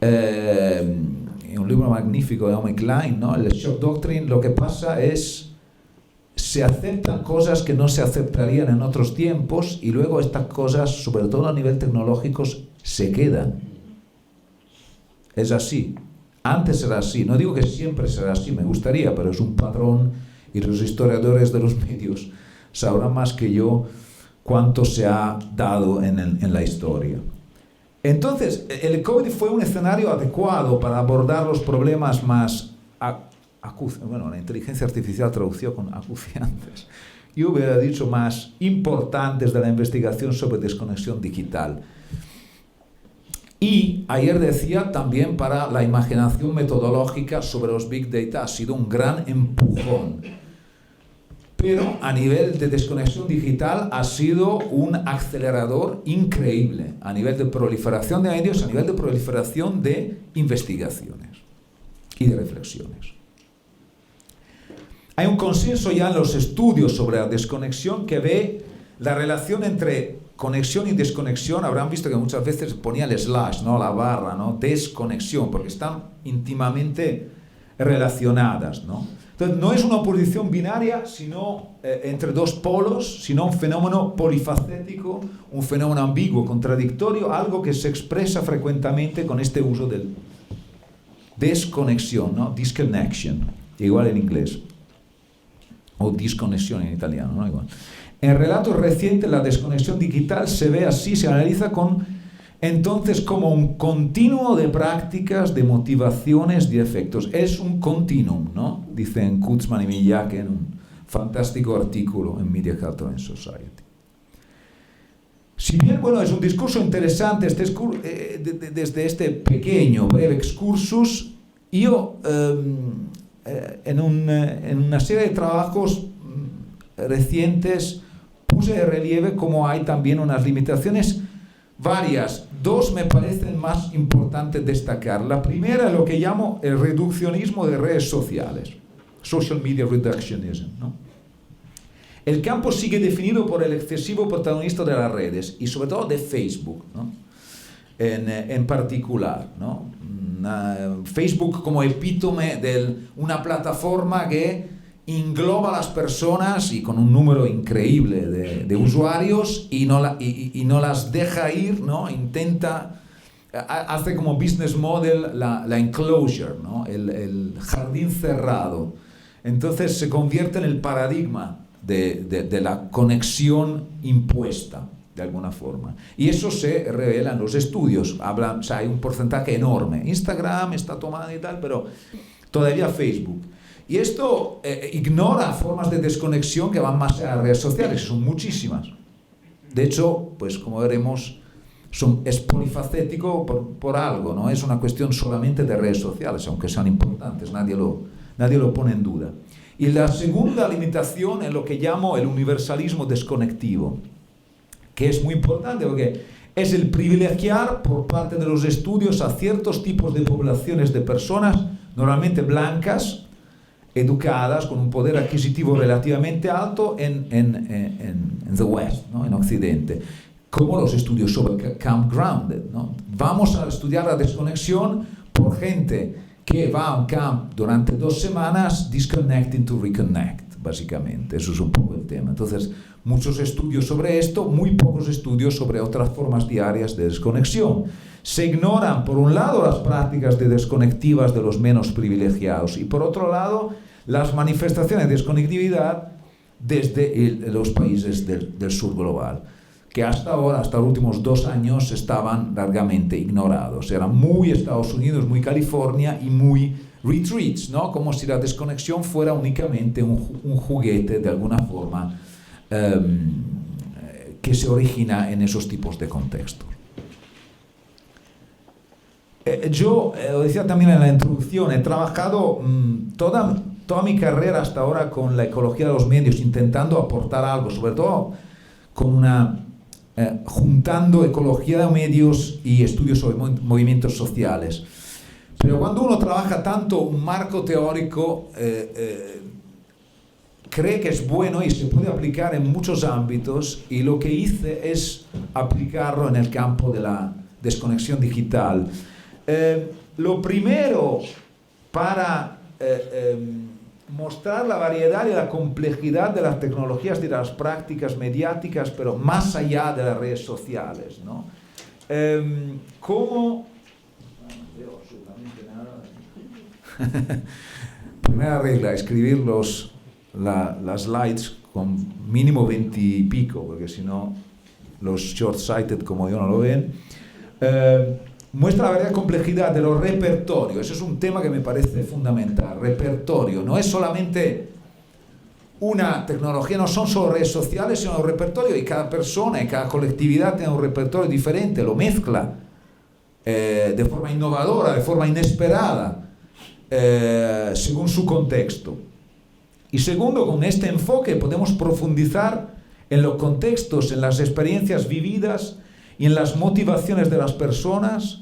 en un libro magnífico de Naomi Klein, ¿no? El Shock Doctrine, lo que pasa es se aceptan cosas que no se aceptarían en otros tiempos y luego estas cosas, sobre todo a nivel tecnológico, se quedan. Es así. Antes era así. No digo que siempre será así, me gustaría, pero es un patrón y los historiadores de los medios sabrán más que yo cuánto se ha dado en la historia. Entonces, el COVID fue un escenario adecuado para abordar los problemas más bueno, la inteligencia artificial tradució con acuciantes. Yo hubiera dicho más importantes de la investigación sobre desconexión digital. Y ayer decía también para la imaginación metodológica sobre los Big Data ha sido un gran empujón. Pero a nivel de desconexión digital ha sido un acelerador increíble a nivel de proliferación de medios, a nivel de proliferación de investigaciones y de reflexiones. Hay un consenso ya en los estudios sobre la desconexión que ve la relación entre conexión y desconexión. Habrán visto que muchas veces ponía el slash, ¿no? La barra, ¿no? Desconexión, porque están íntimamente relacionadas, ¿no? Entonces, no es una oposición binaria, sino entre dos polos, sino un fenómeno polifacético, un fenómeno ambiguo, contradictorio, algo que se expresa frecuentemente con este uso del desconexión, ¿no? Disconnection, igual en inglés, o disconexión en italiano, ¿no? Igual. En relatos recientes, la desconexión digital se ve así, se analiza entonces como un continuo de prácticas, de motivaciones, de efectos. Es un continuum, ¿no? Dicen Kutzman y Miyake en un fantástico artículo en Media Culture and Society. Si bien, bueno, es un discurso interesante desde este pequeño, breve excursus, yo en una serie de trabajos recientes puse de relieve cómo hay también unas limitaciones varias. Dos me parecen más importantes destacar. La primera, lo que llamo el reduccionismo de redes sociales, social media reductionism, ¿no? El campo sigue definido por el excesivo protagonista de las redes y sobre todo de Facebook, ¿no? En particular, ¿no? Facebook como epítome de una plataforma que engloba a las personas y con un número increíble de usuarios y no las deja ir, ¿no? Hace como business model la enclosure, ¿no? El jardín cerrado. Entonces se convierte en el paradigma de la conexión impuesta, de alguna forma. Y eso se revela en los estudios. O sea, hay un porcentaje enorme. Instagram está tomando y tal, pero todavía Facebook. Y esto ignora formas de desconexión que van más allá de las redes sociales, son muchísimas. De hecho, pues como veremos, es polifacético por algo, no es una cuestión solamente de redes sociales, aunque sean importantes, nadie lo pone en duda. Y la segunda limitación es lo que llamo el universalismo desconectivo, que es muy importante porque es el privilegiar por parte de los estudios a ciertos tipos de poblaciones de personas, normalmente blancas, educadas, con un poder adquisitivo relativamente alto en the West, ¿no? En Occidente, como los estudios sobre Camp Grounded, ¿no? Vamos a estudiar la desconexión por gente que va a un camp durante 2 semanas, disconnecting to reconnect, básicamente, eso es un poco el tema. Entonces, muchos estudios sobre esto, muy pocos estudios sobre otras formas diarias de desconexión. Se ignoran, por un lado, las prácticas de desconectivas de los menos privilegiados y, por otro lado, las manifestaciones de desconectividad desde los países del sur global, que hasta ahora, hasta los últimos 2 años, estaban largamente ignorados. Eran muy Estados Unidos, muy California y muy retreats, ¿no? Como si la desconexión fuera únicamente un juguete, de alguna forma, que se origina en esos tipos de contextos. Yo, lo decía también en la introducción, he trabajado toda mi carrera hasta ahora con la ecología de los medios, intentando aportar algo, sobre todo con juntando ecología de medios y estudios sobre movimientos sociales. Pero cuando uno trabaja tanto un marco teórico, cree que es bueno y se puede aplicar en muchos ámbitos, y lo que hice es aplicarlo en el campo de la desconexión digital. Lo primero, para mostrar la variedad y la complejidad de las tecnologías y de las prácticas mediáticas, pero más allá de las redes sociales, ¿no? ¿Cómo? No veo absolutamente nada. Primera regla, escribir las slides con mínimo 20 y pico, porque si no, los short-sighted como yo no lo ven. Muestra la verdadera complejidad de los repertorios. Ese es un tema que me parece fundamental. Repertorio. No es solamente una tecnología, no son solo redes sociales, sino un repertorio, y cada persona y cada colectividad tiene un repertorio diferente, lo mezcla de forma innovadora, de forma inesperada, según su contexto. Y segundo, con este enfoque podemos profundizar en los contextos, en las experiencias vividas y en las motivaciones de las personas,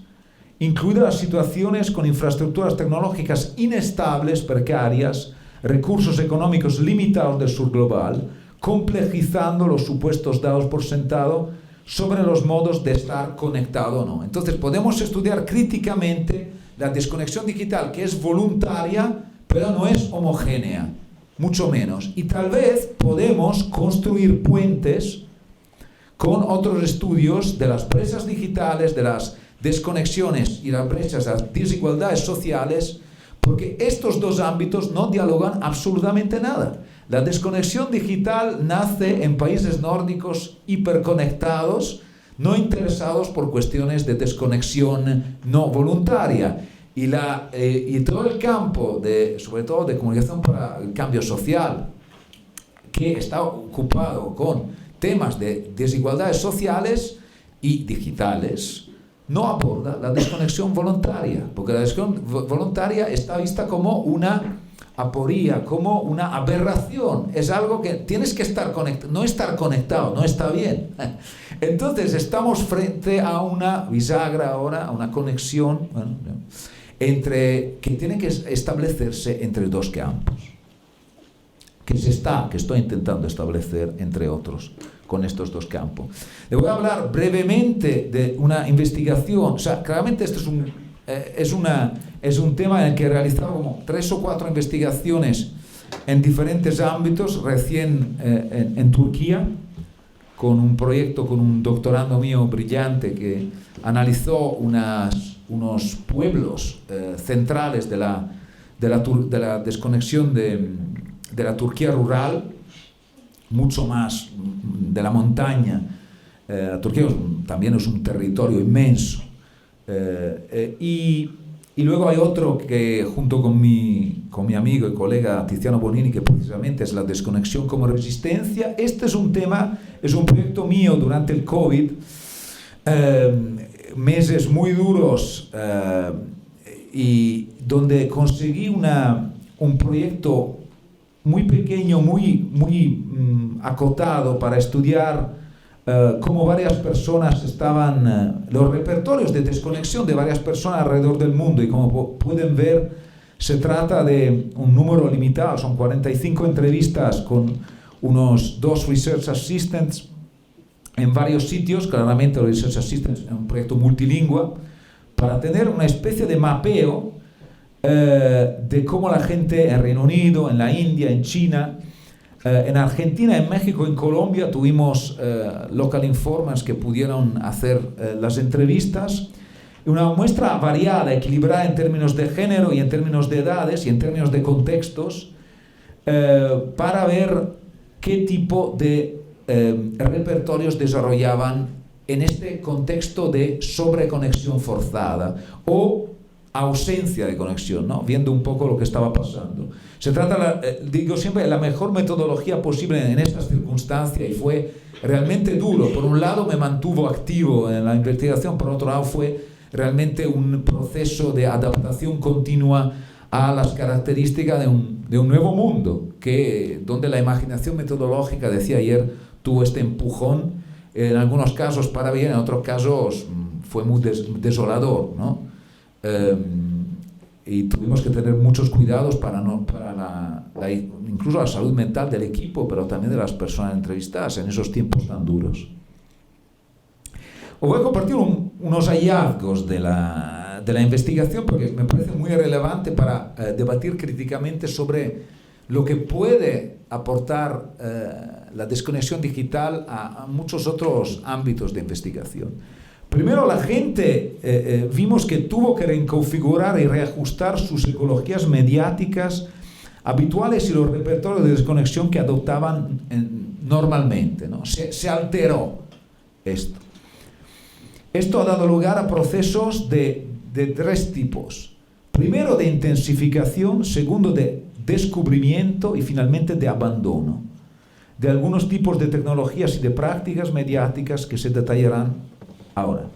incluidas las situaciones con infraestructuras tecnológicas inestables, precarias, recursos económicos limitados del sur global, complejizando los supuestos dados por sentado sobre los modos de estar conectado o no. Entonces podemos estudiar críticamente la desconexión digital, que es voluntaria, pero no es homogénea, mucho menos. Y tal vez podemos construir puentes con otros estudios de las brechas digitales, de las desconexiones y las brechas, las desigualdades sociales, porque estos dos ámbitos no dialogan absolutamente nada. La desconexión digital nace en países nórdicos hiperconectados, no interesados por cuestiones de desconexión no voluntaria. Y todo el campo, sobre todo de comunicación para el cambio social, que está ocupado con temas de desigualdades sociales y digitales, no aborda la desconexión voluntaria, porque la desconexión voluntaria está vista como una aporía, como una aberración. Es algo que tienes que estar conectado. No estar conectado no está bien. Entonces estamos frente a una bisagra ahora, a una conexión, que tiene que establecerse entre dos campos, que estoy intentando establecer entre otros con estos dos campos. Le voy a hablar brevemente de una investigación. O sea, claramente esto es un tema en el que he realizado como 3 o 4 investigaciones en diferentes ámbitos, recién en Turquía, con un proyecto con un doctorando mío brillante que analizó unos pueblos centrales de la desconexión de la Turquía rural, mucho más de la montaña. Turquía también es un territorio inmenso. Y luego hay otro que, junto con mi amigo y colega Tiziano Bonini, que precisamente es la desconexión como resistencia. Este es un proyecto mío durante el COVID, meses muy duros, y donde conseguí un proyecto muy pequeño, muy acotado para estudiar cómo varias personas los repertorios de desconexión de varias personas alrededor del mundo. Y como pueden ver, se trata de un número limitado, son 45 entrevistas con unos 2 research assistants en varios sitios. Claramente los research assistants es un proyecto multilingüe para tener una especie de mapeo de cómo la gente en Reino Unido, en la India, en China, en Argentina, en México, en Colombia, tuvimos local informers que pudieron hacer las entrevistas. Una muestra variada, equilibrada en términos de género y en términos de edades y en términos de contextos, para ver qué tipo de repertorios desarrollaban en este contexto de sobreconexión forzada o ausencia de conexión, ¿no? Viendo un poco lo que estaba pasando. Se trata, digo siempre, de la mejor metodología posible en estas circunstancias, y fue realmente duro. Por un lado me mantuvo activo en la investigación, por otro lado fue realmente un proceso de adaptación continua a las características de un nuevo mundo, donde la imaginación metodológica, decía ayer, tuvo este empujón, en algunos casos para bien, en otros casos fue muy desolador, ¿no? Y tuvimos que tener muchos cuidados para incluso la salud mental del equipo, pero también de las personas entrevistadas en esos tiempos tan duros. Os voy a compartir unos hallazgos de la investigación, porque me parece muy relevante para debatir críticamente sobre lo que puede aportar la desconexión digital a muchos otros ámbitos de investigación. Primero, la gente vimos que tuvo que reconfigurar y reajustar sus ecologías mediáticas habituales y los repertorios de desconexión que adoptaban normalmente, ¿no? Se alteró esto. Esto ha dado lugar a procesos de 3 tipos. Primero, de intensificación. Segundo, de descubrimiento. Y finalmente, de abandono de algunos tipos de tecnologías y de prácticas mediáticas que se detallarán ahora.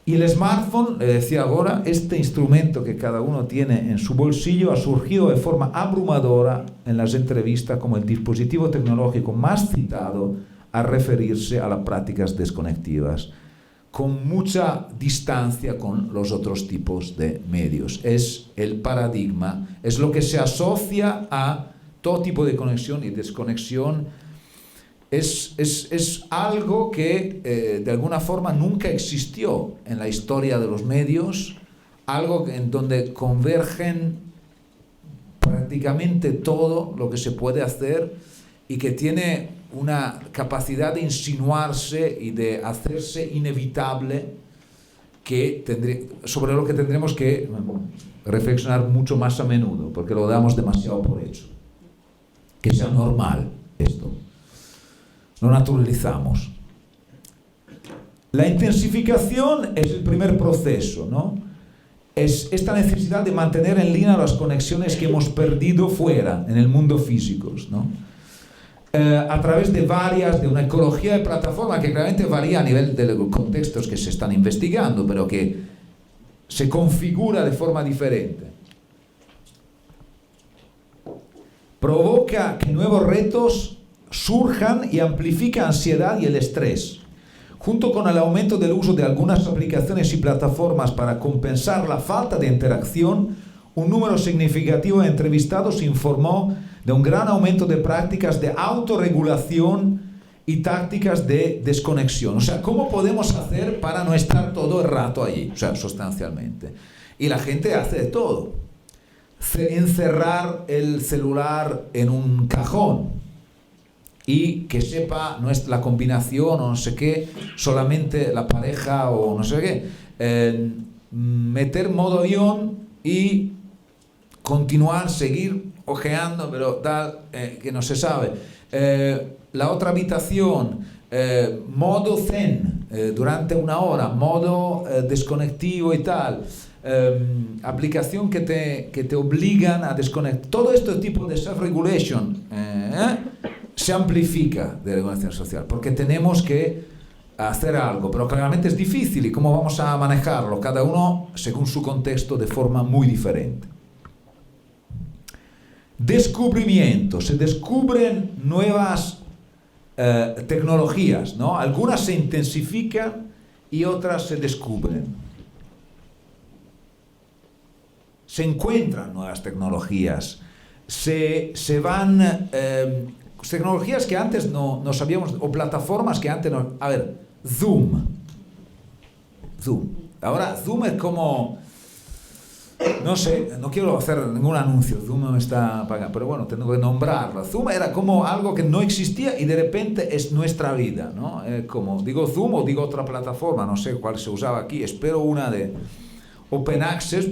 Y el smartphone, le decía ahora, este instrumento que cada uno tiene en su bolsillo, ha surgido de forma abrumadora en las entrevistas como el dispositivo tecnológico más citado a referirse a las prácticas desconectivas, con mucha distancia con los otros tipos de medios. Es el paradigma, es lo que se asocia a todo tipo de conexión y desconexión. Es algo que de alguna forma nunca existió en la historia de los medios, algo en donde convergen prácticamente todo lo que se puede hacer y que tiene una capacidad de insinuarse y de hacerse inevitable, sobre lo que tendremos que reflexionar mucho más a menudo, porque lo damos demasiado por hecho. Que sea normal esto. Lo naturalizamos. La intensificación es el primer proceso, ¿no? Es esta necesidad de mantener en línea las conexiones que hemos perdido fuera, en el mundo físico, ¿no? A través de una ecología de plataforma que claramente varía a nivel de los contextos que se están investigando, pero que se configura de forma diferente. Provoca que nuevos retos surjan y amplifica ansiedad y el estrés. Junto con el aumento del uso de algunas aplicaciones y plataformas para compensar la falta de interacción, un número significativo de entrevistados informó de un gran aumento de prácticas de autorregulación y tácticas de desconexión. O sea, ¿cómo podemos hacer para no estar todo el rato allí? O sea, sustancialmente. Y la gente hace de todo. Encerrar el celular en un cajón y que sepa no es la combinación o no sé qué, solamente la pareja o no sé qué. Meter modo avión y continuar, seguir ojeando, pero tal, que no se sabe. La otra habitación, modo zen durante una hora, modo desconectivo y tal. Aplicación que te obligan a desconectar. Todo este tipo de self-regulation se amplifica de regulación social, porque tenemos que hacer algo, pero claramente es difícil. ¿Y cómo vamos a manejarlo? Cada uno según su contexto de forma muy diferente. Descubrimiento. Se descubren nuevas tecnologías, ¿no? Algunas se intensifican y otras se descubren. Se encuentran nuevas tecnologías. Se van... tecnologías que antes no sabíamos, o plataformas que antes no... A ver, Zoom. Ahora Zoom es como... No sé, no quiero hacer ningún anuncio, Zoom me está pagando, pero bueno, tengo que nombrarlo. Zoom era como algo que no existía y de repente es nuestra vida, ¿no? Como, digo Zoom o digo otra plataforma, no sé cuál se usaba aquí, espero una de Open Access,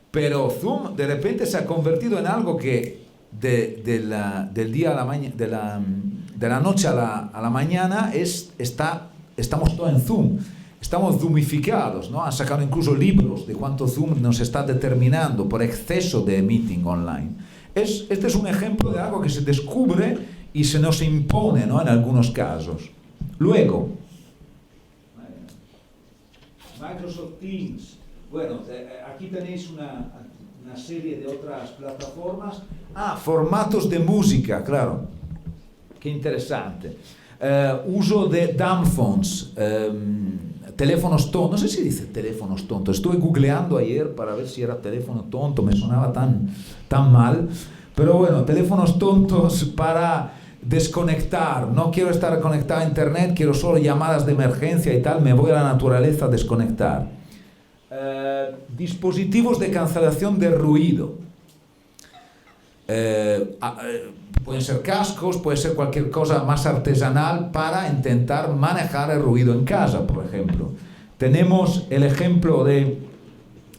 pero Zoom de repente se ha convertido en algo que del día a la mañana, de la noche a la mañana estamos todos en Zoom. Estamos zoomificados, ¿no? Han sacado incluso libros de cuánto Zoom nos está determinando por exceso de meeting online. Este es un ejemplo de algo que se descubre y se nos impone, ¿no? En algunos casos. Luego, Microsoft Teams. Bueno, aquí tenéis una serie de otras plataformas. Formatos de música, claro. Qué interesante. Uso de dumb phones. Teléfonos tontos, no sé si dice teléfonos tontos, estuve googleando ayer para ver si era teléfono tonto, me sonaba tan mal, pero bueno, teléfonos tontos para desconectar, no quiero estar conectado a internet, quiero solo llamadas de emergencia y tal, me voy a la naturaleza a desconectar. Dispositivos de cancelación de ruido. Pueden ser cascos, puede ser cualquier cosa más artesanal para intentar manejar el ruido en casa, por ejemplo. Tenemos el ejemplo de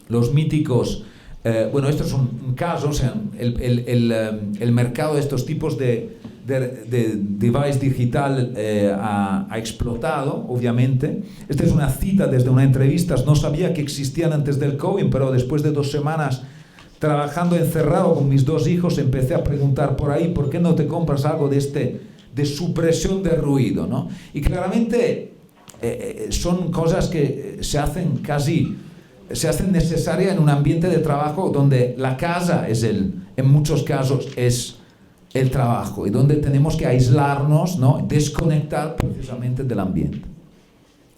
los míticos, bueno, esto es un caso, o sea, el mercado de estos tipos de device digital ha explotado, obviamente. Esta es una cita desde una entrevista, no sabía que existían antes del COVID, pero después de 2 semanas trabajando encerrado con mis 2 hijos, empecé a preguntar por ahí, ¿por qué no te compras algo de supresión de ruido, ¿no? Y claramente son cosas que se hacen necesarias en un ambiente de trabajo donde la casa en muchos casos es el trabajo y donde tenemos que aislarnos, ¿no? Desconectar precisamente del ambiente.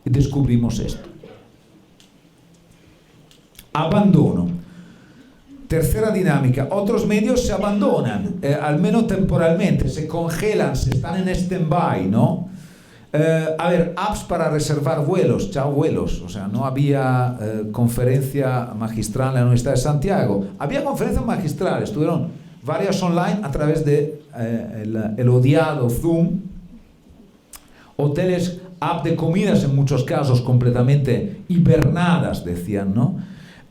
Y descubrimos esto. Abandono. Tercera dinámica, otros medios se abandonan, al menos temporalmente, se congelan, se están en stand-by, ¿no? A ver, apps para reservar vuelos, chao vuelos. O sea, no había conferencia magistral en la Universidad de Santiago. Había conferencias magistrales, estuvieron varias online a través de el odiado Zoom. Hoteles, app de comidas en muchos casos completamente hibernadas, decían, ¿no?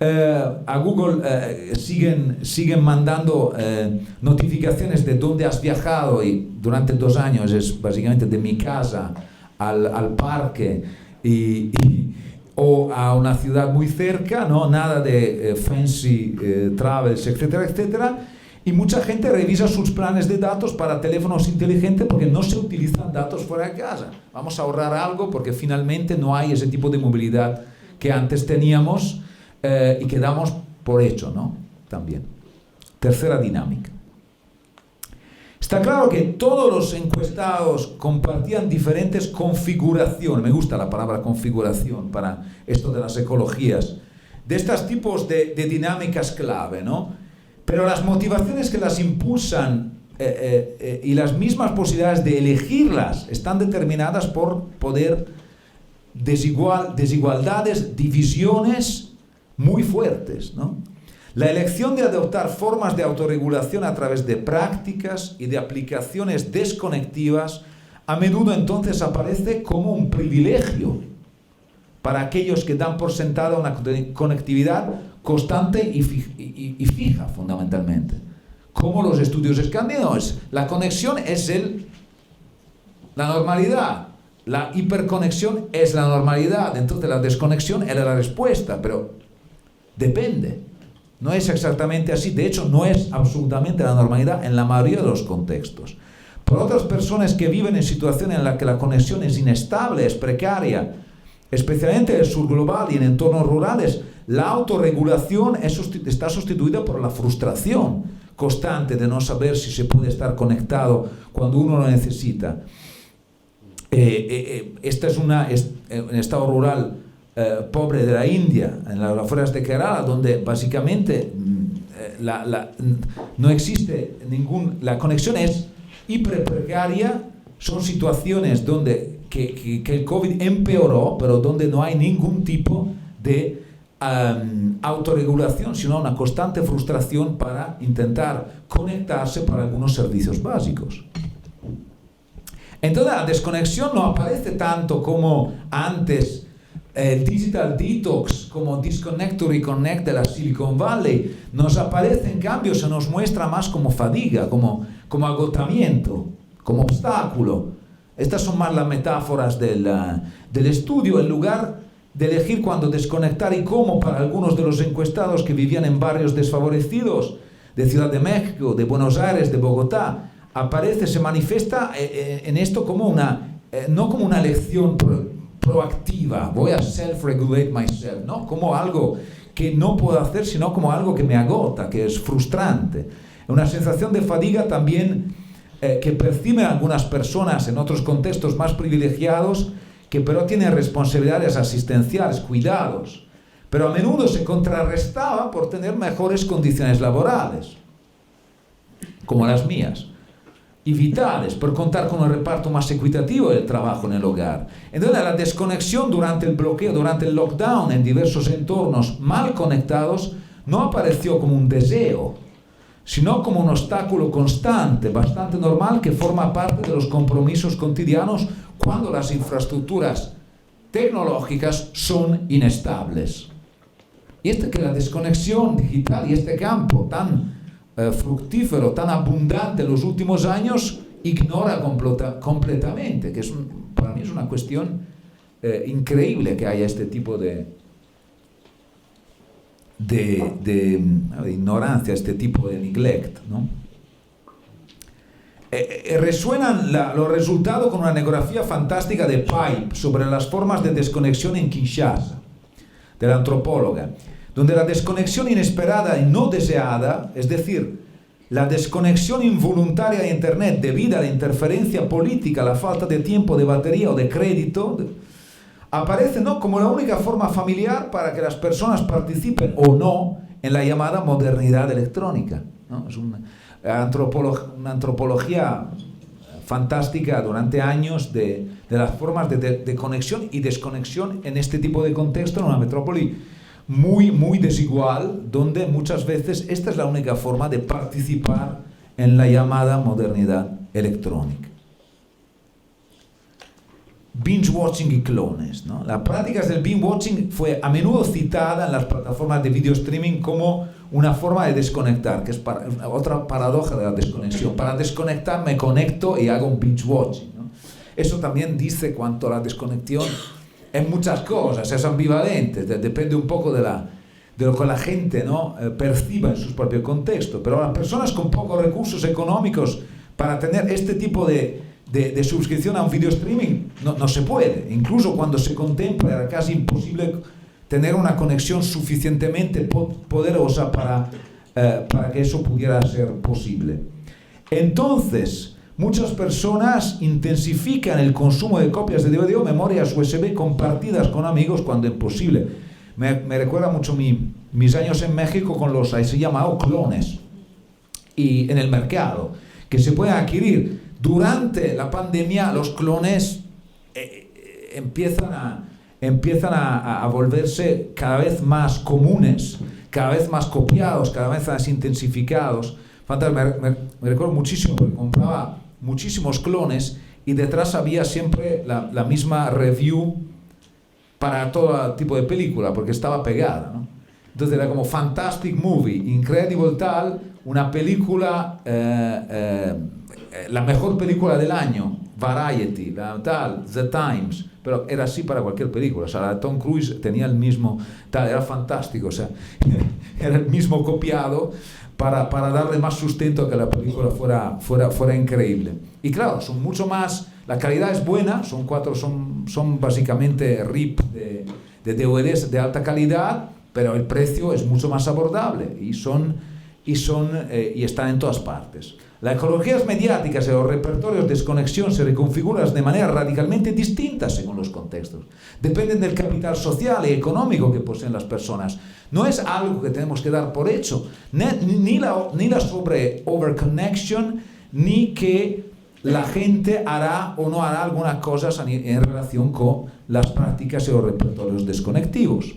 A Google siguen mandando notificaciones de dónde has viajado, y durante 2 años es básicamente de mi casa al parque o a una ciudad muy cerca, ¿no? Nada de fancy travels, etcétera, etcétera. Y mucha gente revisa sus planes de datos para teléfonos inteligentes porque no se utilizan datos fuera de casa. Vamos a ahorrar algo porque finalmente no hay ese tipo de movilidad que antes teníamos y que damos por hecho, ¿no? También. Tercera dinámica. Está claro que todos los encuestados compartían diferentes configuraciones, me gusta la palabra configuración para esto de las ecologías, de estos tipos de dinámicas clave, ¿no? Pero las motivaciones que las impulsan y las mismas posibilidades de elegirlas están determinadas por poder desigualdades, divisiones muy fuertes, ¿no? La elección de adoptar formas de autorregulación a través de prácticas y de aplicaciones desconectivas a menudo entonces aparece como un privilegio para aquellos que dan por sentada una conectividad constante y fija, fundamentalmente. Como los estudios escandinavos, la conexión es la normalidad, la hiperconexión es la normalidad, entonces la desconexión era la respuesta, pero depende. No es exactamente así, de hecho no es absolutamente la normalidad en la mayoría de los contextos. Por otras personas que viven en situaciones en las que la conexión es inestable, es precaria, especialmente en el sur global y en entornos rurales, la autorregulación está sustituida por la frustración constante de no saber si se puede estar conectado cuando uno lo necesita. Esta es un estado rural pobre de la India, en las afueras de Kerala, donde básicamente no existe la conexión es hiper precaria. Son situaciones donde que el COVID empeoró, pero donde no hay ningún tipo de autorregulación, sino una constante frustración para intentar conectarse para algunos servicios básicos. Entonces la desconexión no aparece tanto como antes el Digital Detox, como Disconnect to Reconnect de la Silicon Valley. Nos aparece, en cambio, se nos muestra más como fatiga, como agotamiento, como obstáculo. Estas son más las metáforas del estudio, en lugar de elegir cuándo desconectar y cómo para algunos de los encuestados que vivían en barrios desfavorecidos de Ciudad de México, de Buenos Aires, de Bogotá, se manifiesta en esto como no como una elección proactiva, voy a self-regulate myself, ¿no? Como algo que no puedo hacer, sino como algo que me agota, que es frustrante. Una sensación de fatiga también que perciben algunas personas en otros contextos más privilegiados, que pero tienen responsabilidades asistenciales, cuidados, pero a menudo se contrarrestaba por tener mejores condiciones laborales, como las mías, y vitales, por contar con un reparto más equitativo del trabajo en el hogar. Entonces la desconexión durante el bloqueo, durante el lockdown en diversos entornos mal conectados, no apareció como un deseo, sino como un obstáculo constante, bastante normal, que forma parte de los compromisos cotidianos cuando las infraestructuras tecnológicas son inestables. Y que la desconexión digital y este campo tan fructífero, tan abundante en los últimos años, ignora completamente, que para mí es una cuestión increíble que haya este tipo de ignorancia, este tipo de neglect, ¿no? Resuenan los resultados con una etnografía fantástica de Pipe sobre las formas de desconexión en Kinshasa, de la antropóloga, donde la desconexión inesperada y no deseada, es decir, la desconexión involuntaria de Internet debido a la interferencia política, la falta de tiempo, de batería o de crédito, aparece no como la única forma familiar para que las personas participen o no en la llamada modernidad electrónica, ¿no? Es una antropología fantástica durante años de las formas de conexión y desconexión en este tipo de contexto, en una metrópoli muy desigual, donde muchas veces esta es la única forma de participar en la llamada modernidad electrónica. Binge watching y clones, ¿no? La práctica del binge watching fue a menudo citada en las plataformas de video streaming como una forma de desconectar, que es otra paradoja de la desconexión. Para desconectar me conecto y hago un binge watching, ¿no? Eso también dice cuanto a la desconexión en muchas cosas, es ambivalente, depende un poco de lo que la gente, ¿no?, perciba en su propio contexto. Pero las personas con pocos recursos económicos para tener este tipo de suscripción a un video streaming no se puede. Incluso cuando se contempla era casi imposible tener una conexión suficientemente poderosa para que eso pudiera ser posible. Entonces, muchas personas intensifican el consumo de copias de DVD o memorias USB compartidas con amigos cuando es posible. Me recuerda mucho mis años en México con los así llamados clones y en el mercado, que se pueden adquirir. Durante la pandemia los clones empiezan a volverse cada vez más comunes, cada vez más copiados, cada vez más intensificados. Me recuerdo muchísimo porque compraba muchísimos clones y detrás había siempre la misma review para todo tipo de película, porque estaba pegada, ¿no? Entonces era como Fantastic Movie, Incredible tal, una película, la mejor película del año, Variety, The Times, pero era así para cualquier película. O sea, la de Tom Cruise tenía el mismo, era fantástico, o sea, era el mismo copiado para darle más sustento a que la película fuera increíble. Y claro, son mucho más, la calidad es buena, son básicamente RIP de DVDs de alta calidad, pero el precio es mucho más abordable y están en todas partes. Las ecologías mediáticas y los repertorios de desconexión se reconfiguran de manera radicalmente distinta según los contextos. Dependen del capital social y económico que poseen las personas. No es algo que tenemos que dar por hecho, ni la sobre overconnection, ni que la gente hará o no hará algunas cosas en relación con las prácticas y los repertorios desconectivos.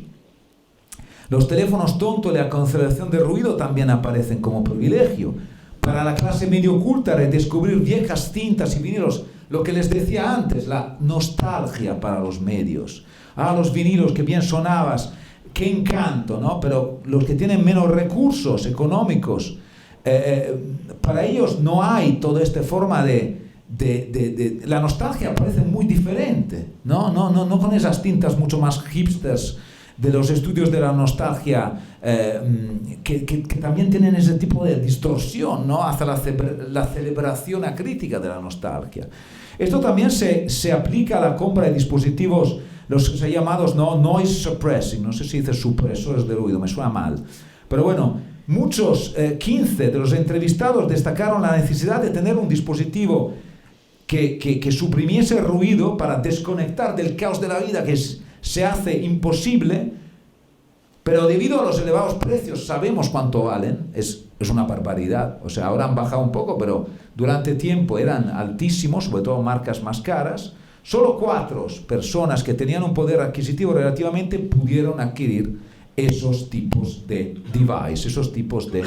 Los teléfonos tontos y la cancelación de ruido también aparecen como privilegio. Para la clase medio culta, redescubrir viejas cintas y vinilos, lo que les decía antes, la nostalgia para los medios. Los vinilos que bien sonabas, qué encanto, ¿no? Pero los que tienen menos recursos económicos, para ellos no hay toda esta forma la nostalgia parece muy diferente, no con esas tintas mucho más hipsters de los estudios de la nostalgia, que también tienen ese tipo de distorsión, ¿no?, hacia la celebración acrítica de la nostalgia. Esto también se aplica a la compra de dispositivos, los que se llamados noise suppressing, no sé si dice supresores de ruido, me suena mal, pero bueno, muchos, 15 de los entrevistados destacaron la necesidad de tener un dispositivo que suprimiese el ruido para desconectar del caos de la vida que se hace imposible, pero debido a los elevados precios sabemos cuánto valen, es una barbaridad. O sea, ahora han bajado un poco, pero durante tiempo eran altísimos, sobre todo marcas más caras. Solo 4 personas que tenían un poder adquisitivo relativamente pudieron adquirir esos tipos de device, esos tipos de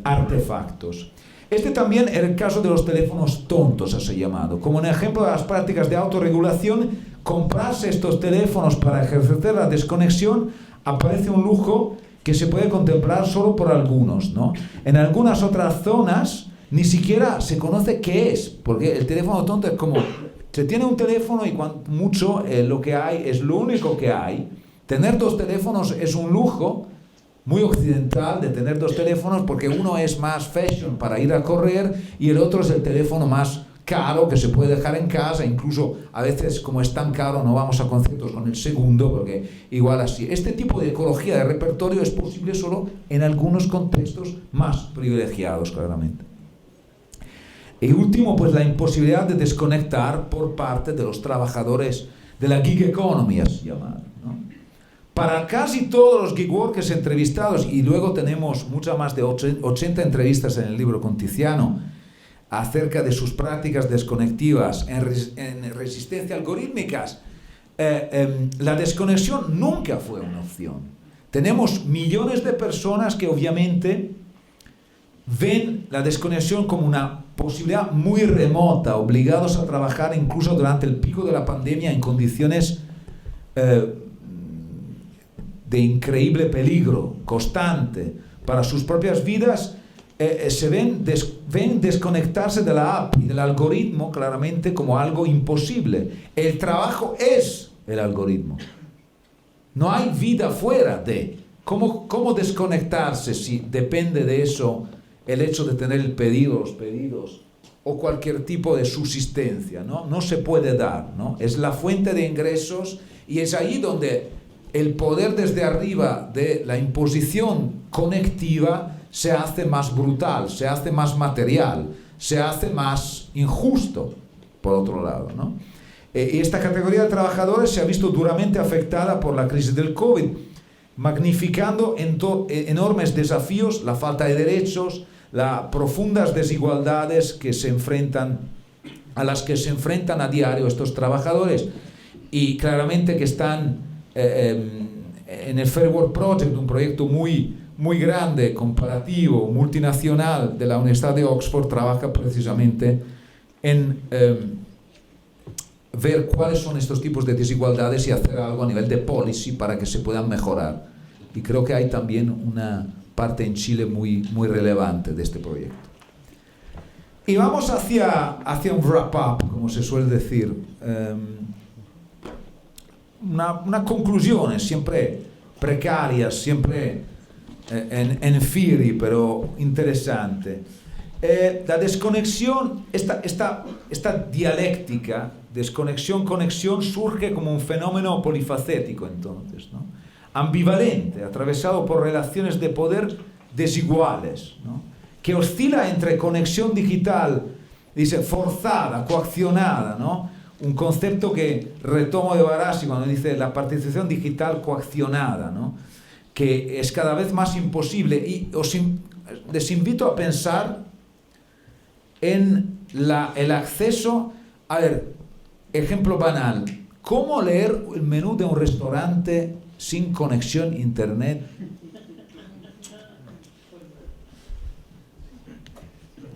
artefactos. Este también era el caso de los teléfonos tontos, así llamado. Como un ejemplo de las prácticas de autorregulación, comprarse estos teléfonos para ejercer la desconexión aparece un lujo que se puede contemplar solo por algunos, ¿no? En algunas otras zonas ni siquiera se conoce qué es, porque el teléfono tonto es como, se tiene un teléfono y mucho lo que hay es lo único que hay. Tener 2 teléfonos es un lujo muy occidental de tener 2 teléfonos, porque uno es más fashion para ir a correr y el otro es el teléfono más caro que se puede dejar en casa. Incluso a veces, como es tan caro, no vamos a conciertos con el segundo, porque igual así. Este tipo de ecología de repertorio es posible solo en algunos contextos más privilegiados, claramente. Y último, pues la imposibilidad de desconectar por parte de los trabajadores de la gig economy, así llamada, ¿no? Para casi todos los gig workers entrevistados, y luego tenemos muchas más de 80 entrevistas en el libro con Tiziano, acerca de sus prácticas desconectivas en resistencia algorítmicas, la desconexión nunca fue una opción. Tenemos millones de personas que obviamente ven la desconexión como una posibilidad muy remota, obligados a trabajar incluso durante el pico de la pandemia en condiciones de increíble peligro constante para sus propias vidas. Se ven desconectarse de la app y del algoritmo claramente como algo imposible. El trabajo es el algoritmo. No hay vida fuera de. ¿Cómo desconectarse si depende de eso el hecho de tener el pedido, los pedidos o cualquier tipo de subsistencia? No se puede dar, ¿no? Es la fuente de ingresos y es ahí donde el poder desde arriba de la imposición conectiva se hace más brutal, se hace más material, se hace más injusto, por otro lado, ¿no? Y esta categoría de trabajadores se ha visto duramente afectada por la crisis del COVID, magnificando enormes desafíos, la falta de derechos, las profundas desigualdades a las que se enfrentan a diario estos trabajadores, y claramente que están en el Fair Work Project, un proyecto muy grande, comparativo, multinacional de la Universidad de Oxford, trabaja precisamente en ver cuáles son estos tipos de desigualdades y hacer algo a nivel de policy para que se puedan mejorar. Y creo que hay también una parte en Chile muy relevante de este proyecto. Y vamos hacia un wrap-up, como se suele decir. Una conclusión, siempre precarias, siempre en theory, pero interesante. La desconexión, esta dialéctica, desconexión-conexión, surge como un fenómeno polifacético entonces, ¿no? Ambivalente, atravesado por relaciones de poder desiguales, ¿no? Que oscila entre conexión digital, dice, forzada, coaccionada, ¿no? Un concepto que retomo de Barassi cuando dice la participación digital coaccionada, ¿no? Que es cada vez más imposible. Y les invito a pensar en el acceso. A ver, ejemplo banal, ¿cómo leer el menú de un restaurante sin conexión a internet?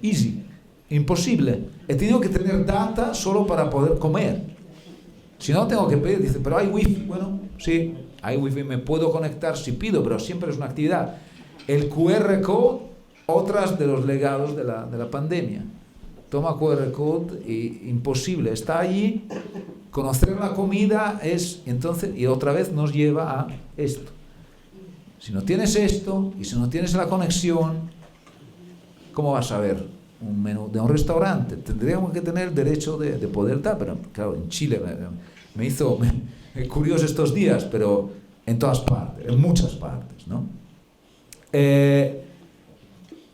Easy, imposible. He tenido que tener data solo para poder comer. Si no, tengo que pedir. Dice, pero hay wifi. Bueno, sí, hay wifi, me puedo conectar si pido, pero siempre es una actividad. El QR code, otras de los legados de la pandemia. Toma QR code y imposible. Está allí, conocer la comida es, entonces, y otra vez nos lleva a esto. Si no tienes esto, y si no tienes la conexión, ¿cómo vas a ver un menú de un restaurante? Tendríamos que tener el derecho de poder dar, pero claro, en Chile me hizo curioso estos días, pero en todas partes, en muchas partes, ¿no?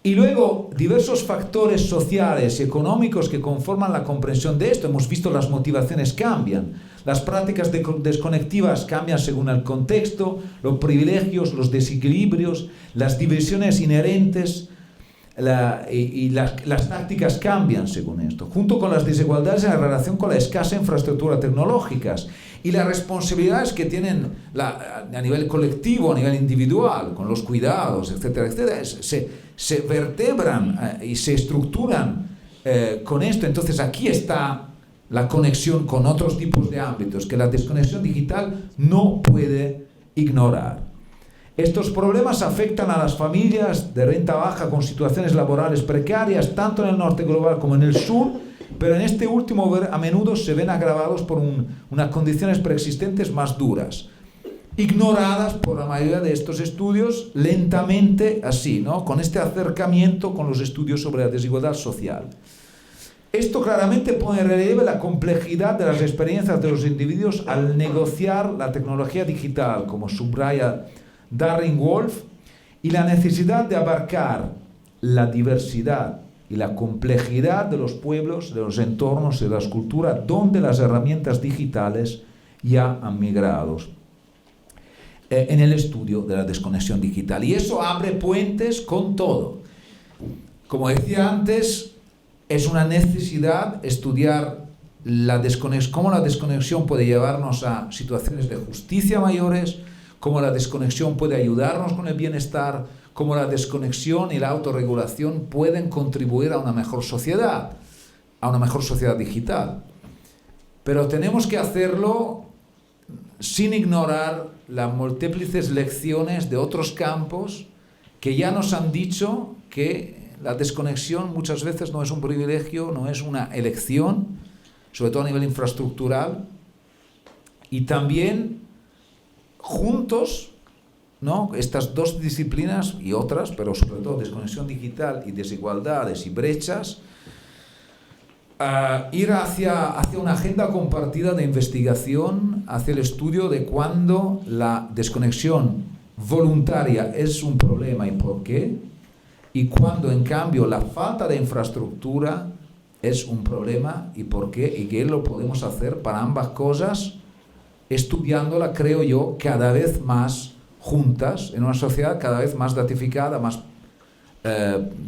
Y luego, diversos factores sociales y económicos que conforman la comprensión de esto. Hemos visto las motivaciones cambian, las prácticas desconectivas cambian según el contexto, los privilegios, los desequilibrios, las divisiones inherentes, las tácticas cambian según esto, junto con las desigualdades en la relación con la escasa infraestructura tecnológicas y las responsabilidades que tienen a nivel colectivo, a nivel individual, con los cuidados, etcétera, etcétera, se vertebran y se estructuran con esto. Entonces aquí está la conexión con otros tipos de ámbitos que la desconexión digital no puede ignorar. Estos problemas afectan a las familias de renta baja con situaciones laborales precarias, tanto en el norte global como en el sur, pero en este último a menudo se ven agravados por unas condiciones preexistentes más duras, ignoradas por la mayoría de estos estudios, lentamente así, ¿no? Con este acercamiento con los estudios sobre la desigualdad social. Esto claramente pone en relieve la complejidad de las experiencias de los individuos al negociar la tecnología digital, como subraya Darren Wolf, y la necesidad de abarcar la diversidad y la complejidad de los pueblos, de los entornos y de las culturas donde las herramientas digitales ya han migrado, en el estudio de la desconexión digital. Y eso abre puentes con todo. Como decía antes, es una necesidad estudiar cómo la desconexión puede llevarnos a situaciones de justicia mayores, cómo la desconexión puede ayudarnos con el bienestar, cómo la desconexión y la autorregulación pueden contribuir a una mejor sociedad digital. Pero tenemos que hacerlo sin ignorar las múltiples lecciones de otros campos que ya nos han dicho que la desconexión muchas veces no es un privilegio, no es una elección, sobre todo a nivel infraestructural, y también juntos, ¿no?, estas dos disciplinas y otras, pero sobre todo desconexión digital y desigualdades y brechas, ir hacia una agenda compartida de investigación, hacia el estudio de cuándo la desconexión voluntaria es un problema y por qué, y cuándo en cambio la falta de infraestructura es un problema y por qué, y qué lo podemos hacer para ambas cosas, estudiándola, creo yo, cada vez más juntas, en una sociedad cada vez más datificada,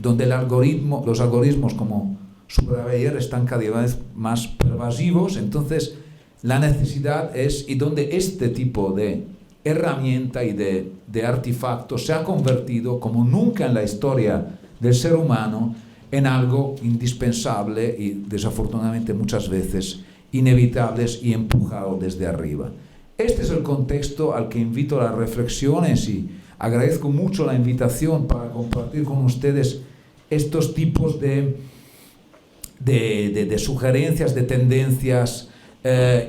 donde los algoritmos, como subrayaba ayer, están cada vez más pervasivos. Entonces la necesidad y donde este tipo de herramienta y de artefacto se ha convertido, como nunca en la historia del ser humano, en algo indispensable y desafortunadamente muchas veces inevitables y empujado desde arriba. Este es el contexto al que invito a las reflexiones y agradezco mucho la invitación para compartir con ustedes estos tipos de sugerencias, de tendencias,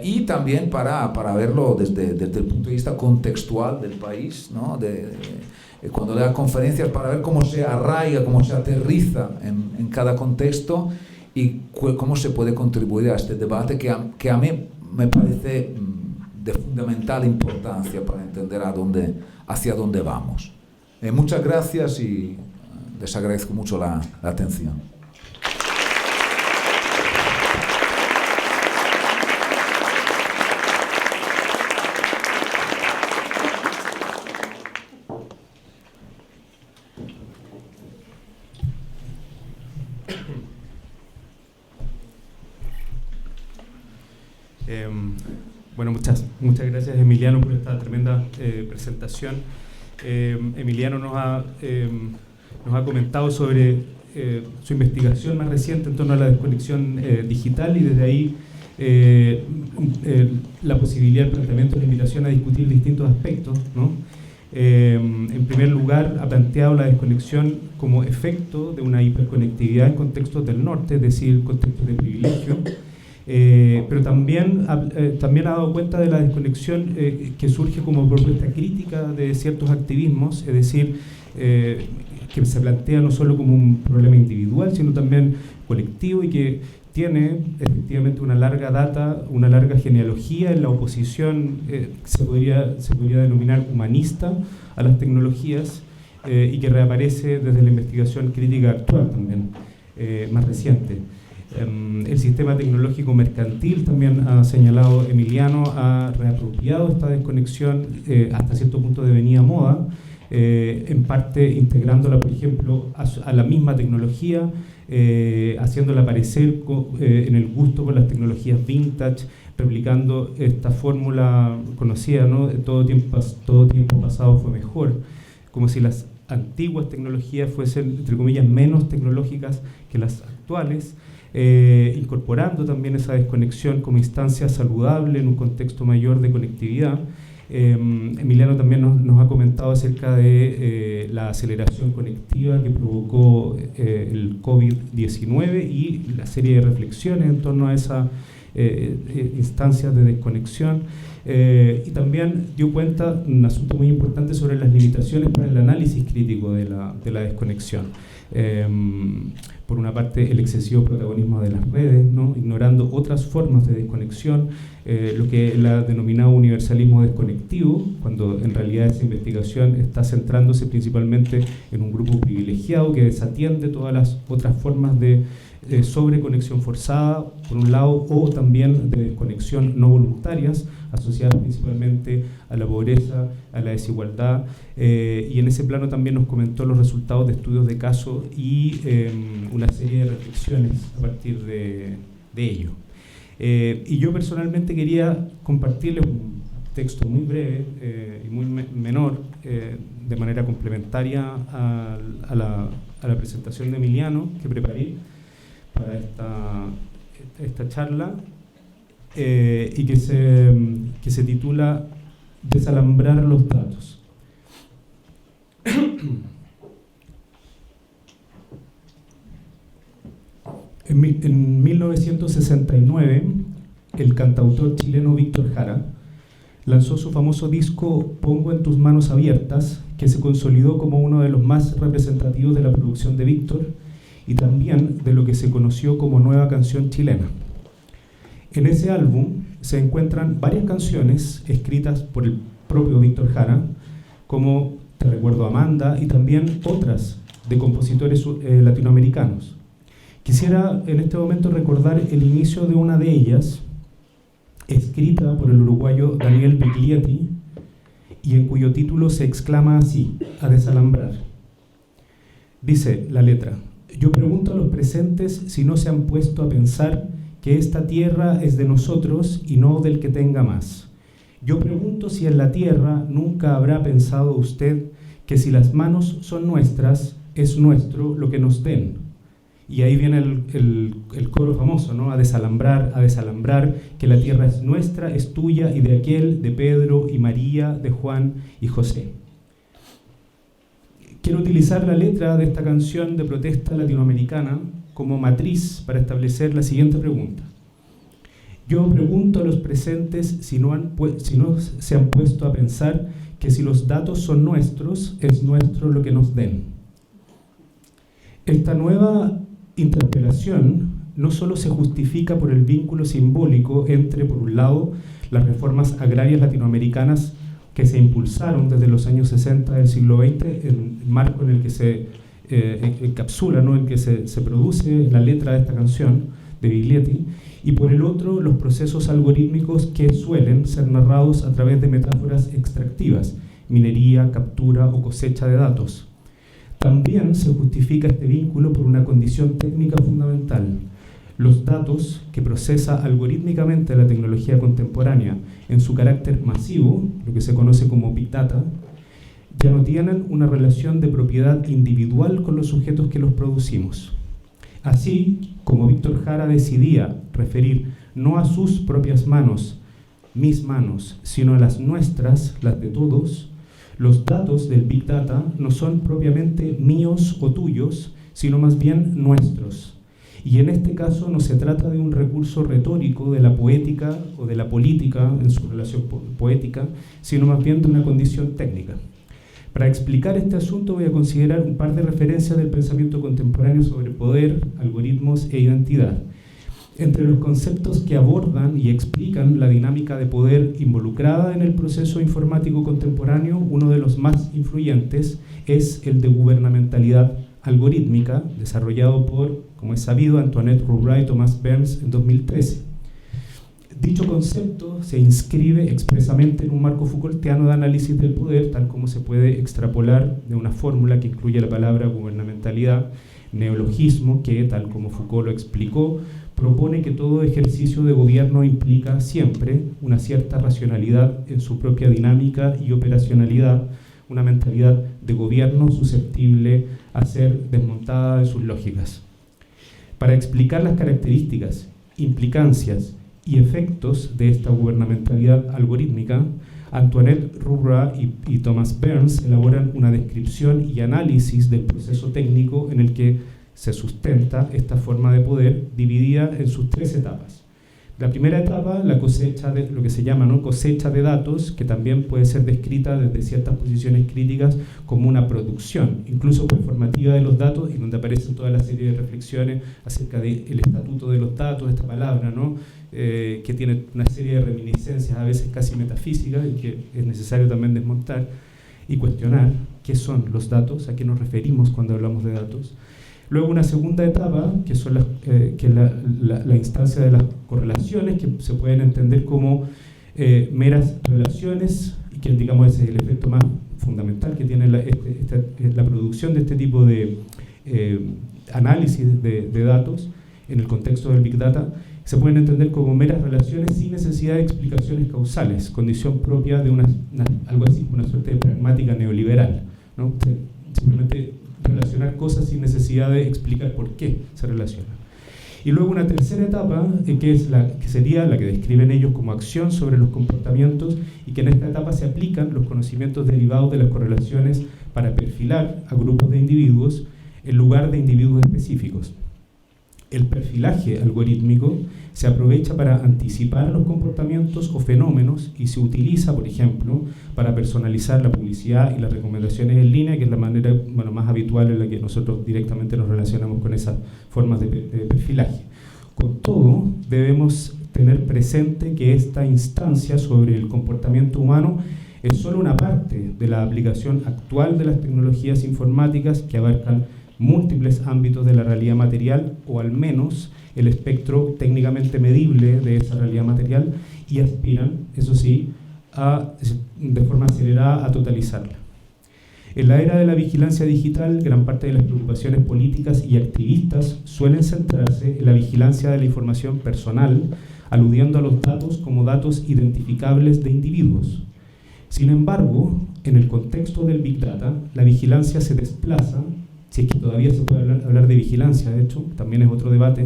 y también para verlo desde el punto de vista contextual del país, ¿no? Cuando da conferencias, para ver cómo se arraiga, cómo se aterriza en cada contexto y cómo se puede contribuir a este debate que a mí me parece de fundamental importancia para entender hacia dónde vamos. Muchas gracias y les agradezco mucho la atención. Bueno, muchas gracias, Emiliano, por esta tremenda presentación. Emiliano nos ha comentado sobre su investigación más reciente en torno a la desconexión digital y desde ahí la posibilidad del planteamiento de la invitación a discutir distintos aspectos, ¿no? En primer lugar, ha planteado la desconexión como efecto de una hiperconectividad en contextos del norte, es decir, contextos de privilegio. Pero también ha dado cuenta de la desconexión que surge como propuesta crítica de ciertos activismos, es decir, que se plantea no solo como un problema individual, sino también colectivo y que tiene efectivamente una larga data, una larga genealogía en la oposición, se podría denominar humanista a las tecnologías, y que reaparece desde la investigación crítica actual también, más reciente. El sistema tecnológico mercantil, también ha señalado Emiliano, ha reapropiado esta desconexión hasta cierto punto de venida moda, en parte integrándola, por ejemplo, a la misma tecnología, haciéndola aparecer en el gusto por las tecnologías vintage, replicando esta fórmula conocida, ¿no? Todo tiempo pasado fue mejor, como si las antiguas tecnologías fuesen, entre comillas, menos tecnológicas que las actuales, incorporando también esa desconexión como instancia saludable en un contexto mayor de conectividad. Emiliano también nos ha comentado acerca de la aceleración conectiva que provocó el COVID-19 y la serie de reflexiones en torno a esa instancias de desconexión, y también dio cuenta de un asunto muy importante sobre las limitaciones para el análisis crítico de la desconexión. Por una parte, el excesivo protagonismo de las redes, ¿no? Ignorando otras formas de desconexión, lo que él ha denominado universalismo desconectivo, cuando en realidad esa investigación está centrándose principalmente en un grupo privilegiado que desatiende todas las otras formas de sobreconexión forzada, por un lado, o también de desconexión no voluntarias, asociadas principalmente a la pobreza, a la desigualdad, y en ese plano también nos comentó los resultados de estudios de caso y una serie de reflexiones a partir de ello. Y yo personalmente quería compartirles un texto muy breve y muy menor, de manera complementaria a la presentación de Emiliano que preparé para esta charla, y que se titula Desalambrar los datos. En 1969, el cantautor chileno Víctor Jara lanzó su famoso disco Pongo en tus manos abiertas, que se consolidó como uno de los más representativos de la producción de Víctor y también de lo que se conoció como nueva canción chilena. En ese álbum se encuentran varias canciones escritas por el propio Víctor Jara, como Te recuerdo Amanda, y también otras de compositores latinoamericanos. Quisiera en este momento recordar el inicio de una de ellas, escrita por el uruguayo Daniel Biglietti, y en cuyo título se exclama así: a desalambrar. Dice la letra: yo pregunto a los presentes si no se han puesto a pensar que esta tierra es de nosotros y no del que tenga más. Yo pregunto si en la tierra nunca habrá pensado usted que si las manos son nuestras, es nuestro lo que nos den. Y ahí viene el coro famoso, ¿no? A desalambrar, que la tierra es nuestra, es tuya y de aquel, de Pedro y María, de Juan y José. Quiero utilizar la letra de esta canción de protesta latinoamericana como matriz para establecer la siguiente pregunta. Yo pregunto a los presentes si no se han puesto a pensar que si los datos son nuestros, es nuestro lo que nos den. Esta nueva interpelación no solo se justifica por el vínculo simbólico entre, por un lado, las reformas agrarias latinoamericanas que se impulsaron desde los años 60 del siglo XX, en el marco en el que se encapsula, ¿no?, en que se produce la letra de esta canción de Biglietti, y por el otro, los procesos algorítmicos que suelen ser narrados a través de metáforas extractivas, minería, captura o cosecha de datos. También se justifica este vínculo por una condición técnica fundamental. Los datos que procesa algorítmicamente la tecnología contemporánea en su carácter masivo, lo que se conoce como Big Data, ya no tienen una relación de propiedad individual con los sujetos que los producimos. Así, como Víctor Jara decidía referir no a sus propias manos, mis manos, sino a las nuestras, las de todos, los datos del Big Data no son propiamente míos o tuyos, sino más bien nuestros. Y en este caso no se trata de un recurso retórico de la poética o de la política en su relación poética, sino más bien de una condición técnica. Para explicar este asunto voy a considerar un par de referencias del pensamiento contemporáneo sobre poder, algoritmos e identidad. Entre los conceptos que abordan y explican la dinámica de poder involucrada en el proceso informático contemporáneo, uno de los más influyentes es el de gubernamentalidad algorítmica, desarrollado por, como es sabido, Antoinette Rouvrard y Thomas Burns en 2013. Dicho concepto se inscribe expresamente en un marco Foucaultiano de análisis del poder, tal como se puede extrapolar de una fórmula que incluye la palabra gubernamentalidad, neologismo que, tal como Foucault lo explicó, propone que todo ejercicio de gobierno implica siempre una cierta racionalidad en su propia dinámica y operacionalidad, una mentalidad de gobierno susceptible a ser desmontada de sus lógicas. Para explicar las características, implicancias y efectos de esta gubernamentalidad algorítmica, Antoinette Rouvrard y Thomas Burns elaboran una descripción y análisis del proceso técnico en el que se sustenta esta forma de poder dividida en sus tres etapas. La primera etapa, la cosecha de lo que se llama, ¿no?, cosecha de datos, que también puede ser descrita desde ciertas posiciones críticas como una producción, incluso performativa de los datos, y donde aparecen toda la serie de reflexiones acerca del estatuto de los datos, esta palabra, ¿no?, que tiene una serie de reminiscencias a veces casi metafísicas y que es necesario también desmontar y cuestionar qué son los datos, a qué nos referimos cuando hablamos de datos. Luego una segunda etapa, que son la instancia de las correlaciones, que se pueden entender como meras relaciones, y que digamos ese es el efecto más fundamental que tiene la producción de este tipo de análisis de datos en el contexto del Big Data, se pueden entender como meras relaciones sin necesidad de explicaciones causales, condición propia de algo así como una suerte de pragmática neoliberal, ¿no? Simplemente relacionar cosas sin necesidad de explicar por qué se relacionan. Y luego una tercera etapa, que sería la que describen ellos como acción sobre los comportamientos, y que en esta etapa se aplican los conocimientos derivados de las correlaciones para perfilar a grupos de individuos en lugar de individuos específicos. El perfilaje algorítmico se aprovecha para anticipar los comportamientos o fenómenos y se utiliza, por ejemplo, para personalizar la publicidad y las recomendaciones en línea, que es la manera más habitual en la que nosotros directamente nos relacionamos con esas formas de perfilaje. Con todo, debemos tener presente que esta instancia sobre el comportamiento humano es solo una parte de la aplicación actual de las tecnologías informáticas que abarcan múltiples ámbitos de la realidad material, o al menos el espectro técnicamente medible de esa realidad material, y aspiran, eso sí, de forma acelerada a totalizarla. En la era de la vigilancia digital, gran parte de las preocupaciones políticas y activistas suelen centrarse en la vigilancia de la información personal, aludiendo a los datos como datos identificables de individuos. Sin embargo, en el contexto del Big Data, la vigilancia se desplaza, si es que todavía se puede hablar de vigilancia, de hecho, también es otro debate,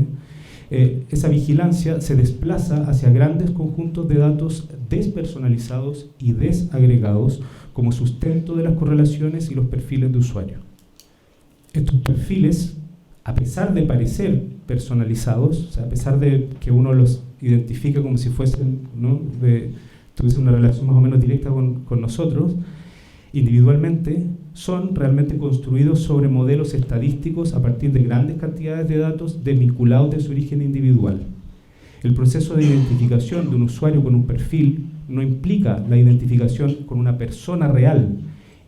esa vigilancia se desplaza hacia grandes conjuntos de datos despersonalizados y desagregados como sustento de las correlaciones y los perfiles de usuario. Estos perfiles, a pesar de parecer personalizados, o sea, a pesar de que uno los identifique como si fuesen, ¿no?, tuviesen una relación más o menos directa con nosotros, individualmente, son realmente construidos sobre modelos estadísticos a partir de grandes cantidades de datos desvinculados de su origen individual. El proceso de identificación de un usuario con un perfil no implica la identificación con una persona real,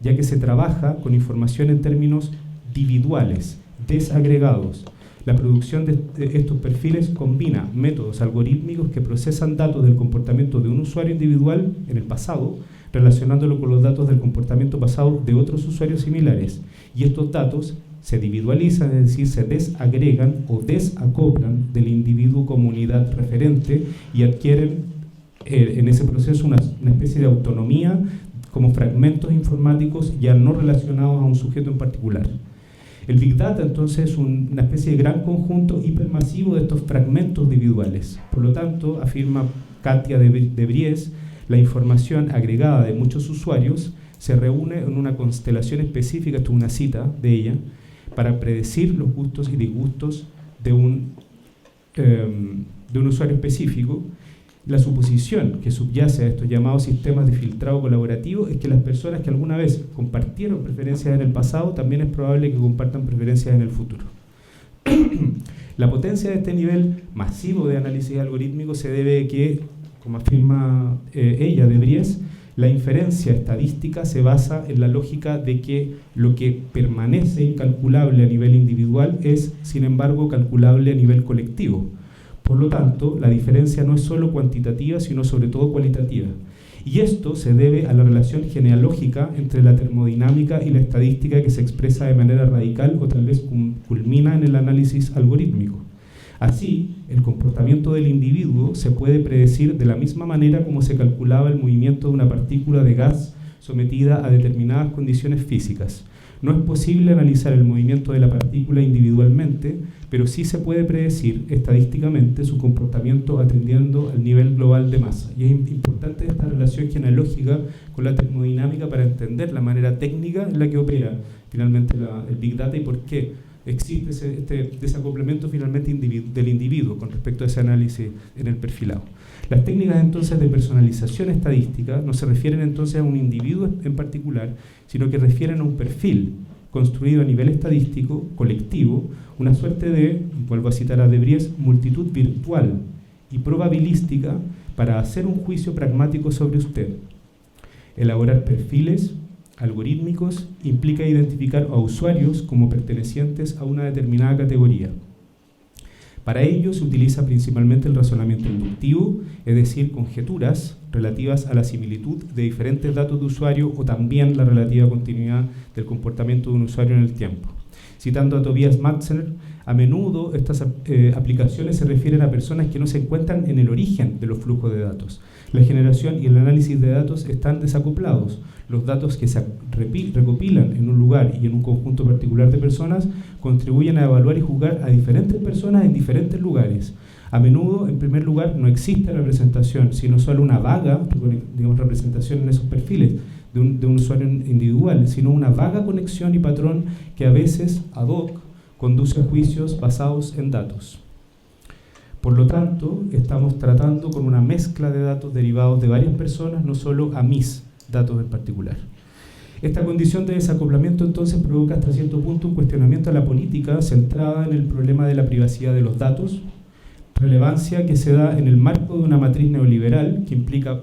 ya que se trabaja con información en términos individuales, desagregados. La producción de estos perfiles combina métodos algorítmicos que procesan datos del comportamiento de un usuario individual en el pasado, relacionándolo con los datos del comportamiento pasado de otros usuarios similares. Y estos datos se individualizan, es decir, se desagregan o desacoplan del individuo como unidad referente y adquieren en ese proceso una especie de autonomía como fragmentos informáticos ya no relacionados a un sujeto en particular. El Big Data, entonces, es una especie de gran conjunto hipermasivo de estos fragmentos individuales. Por lo tanto, afirma Katia de Vries, la información agregada de muchos usuarios se reúne en una constelación específica, esto es una cita de ella, para predecir los gustos y disgustos de un usuario específico. La suposición que subyace a estos llamados sistemas de filtrado colaborativo es que las personas que alguna vez compartieron preferencias en el pasado también es probable que compartan preferencias en el futuro. La potencia de este nivel masivo de análisis algorítmico se debe a que, como afirma ella, de Vries, la inferencia estadística se basa en la lógica de que lo que permanece incalculable a nivel individual es, sin embargo, calculable a nivel colectivo. Por lo tanto, la diferencia no es solo cuantitativa, sino sobre todo cualitativa. Y esto se debe a la relación genealógica entre la termodinámica y la estadística que se expresa de manera radical o tal vez culmina en el análisis algorítmico. Así, el comportamiento del individuo se puede predecir de la misma manera como se calculaba el movimiento de una partícula de gas sometida a determinadas condiciones físicas. No es posible analizar el movimiento de la partícula individualmente, pero sí se puede predecir estadísticamente su comportamiento atendiendo al nivel global de masa. Y es importante esta relación genealógica con la termodinámica para entender la manera técnica en la que opera finalmente el Big Data y por qué existe este desacoplamiento finalmente del individuo con respecto a ese análisis en el perfilado. Las técnicas entonces de personalización estadística no se refieren entonces a un individuo en particular, sino que refieren a un perfil construido a nivel estadístico, colectivo, una suerte de, vuelvo a citar a de Vries, multitud virtual y probabilística para hacer un juicio pragmático sobre usted. Elaborar perfiles algorítmicos implica identificar a usuarios como pertenecientes a una determinada categoría. Para ello se utiliza principalmente el razonamiento inductivo, es decir, conjeturas relativas a la similitud de diferentes datos de usuario o también la relativa continuidad del comportamiento de un usuario en el tiempo. Citando a Tobias Matzner, a menudo estas aplicaciones se refieren a personas que no se encuentran en el origen de los flujos de datos. La generación y el análisis de datos están desacoplados. Los datos que se recopilan en un lugar y en un conjunto particular de personas contribuyen a evaluar y juzgar a diferentes personas en diferentes lugares. A menudo, en primer lugar, no existe representación, sino solo una vaga, digamos, representación en esos perfiles de un usuario individual, sino una vaga conexión y patrón que a veces, ad hoc, conduce a juicios basados en datos. Por lo tanto, estamos tratando con una mezcla de datos derivados de varias personas, no solo a mis datos en particular. Esta condición de desacoplamiento entonces provoca hasta cierto punto un cuestionamiento a la política centrada en el problema de la privacidad de los datos, relevancia que se da en el marco de una matriz neoliberal que implica,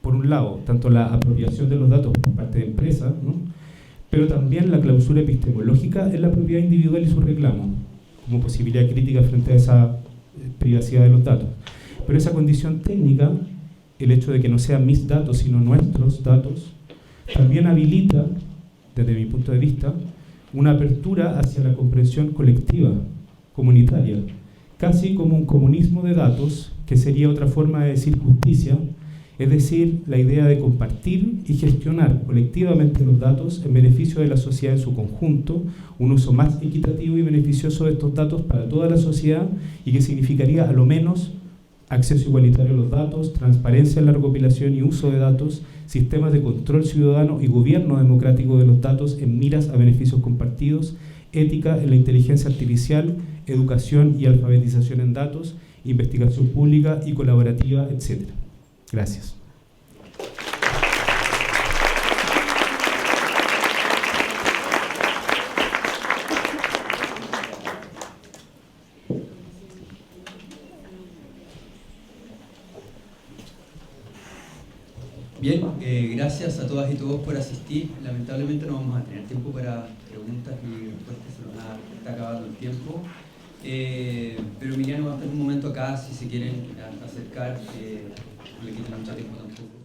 por un lado, tanto la apropiación de los datos por parte de empresas, ¿no?, pero también la clausura epistemológica en la propiedad individual y su reclamo, como posibilidad crítica frente a esa privacidad de los datos. Pero esa condición técnica, el hecho de que no sean mis datos, sino nuestros datos, también habilita, desde mi punto de vista, una apertura hacia la comprensión colectiva, comunitaria, casi como un comunismo de datos, que sería otra forma de decir justicia, es decir, la idea de compartir y gestionar colectivamente los datos en beneficio de la sociedad en su conjunto, un uso más equitativo y beneficioso de estos datos para toda la sociedad y que significaría a lo menos acceso igualitario a los datos, transparencia en la recopilación y uso de datos, sistemas de control ciudadano y gobierno democrático de los datos en miras a beneficios compartidos, ética en la inteligencia artificial, educación y alfabetización en datos, investigación pública y colaborativa, etc. Gracias. Bien, gracias a todas y todos por asistir. Lamentablemente no vamos a tener tiempo para preguntas y respuestas, se nos está acabando el tiempo. Pero Emiliano va a estar un momento acá, si se quieren acercar, no le quiten mucho tiempo tampoco.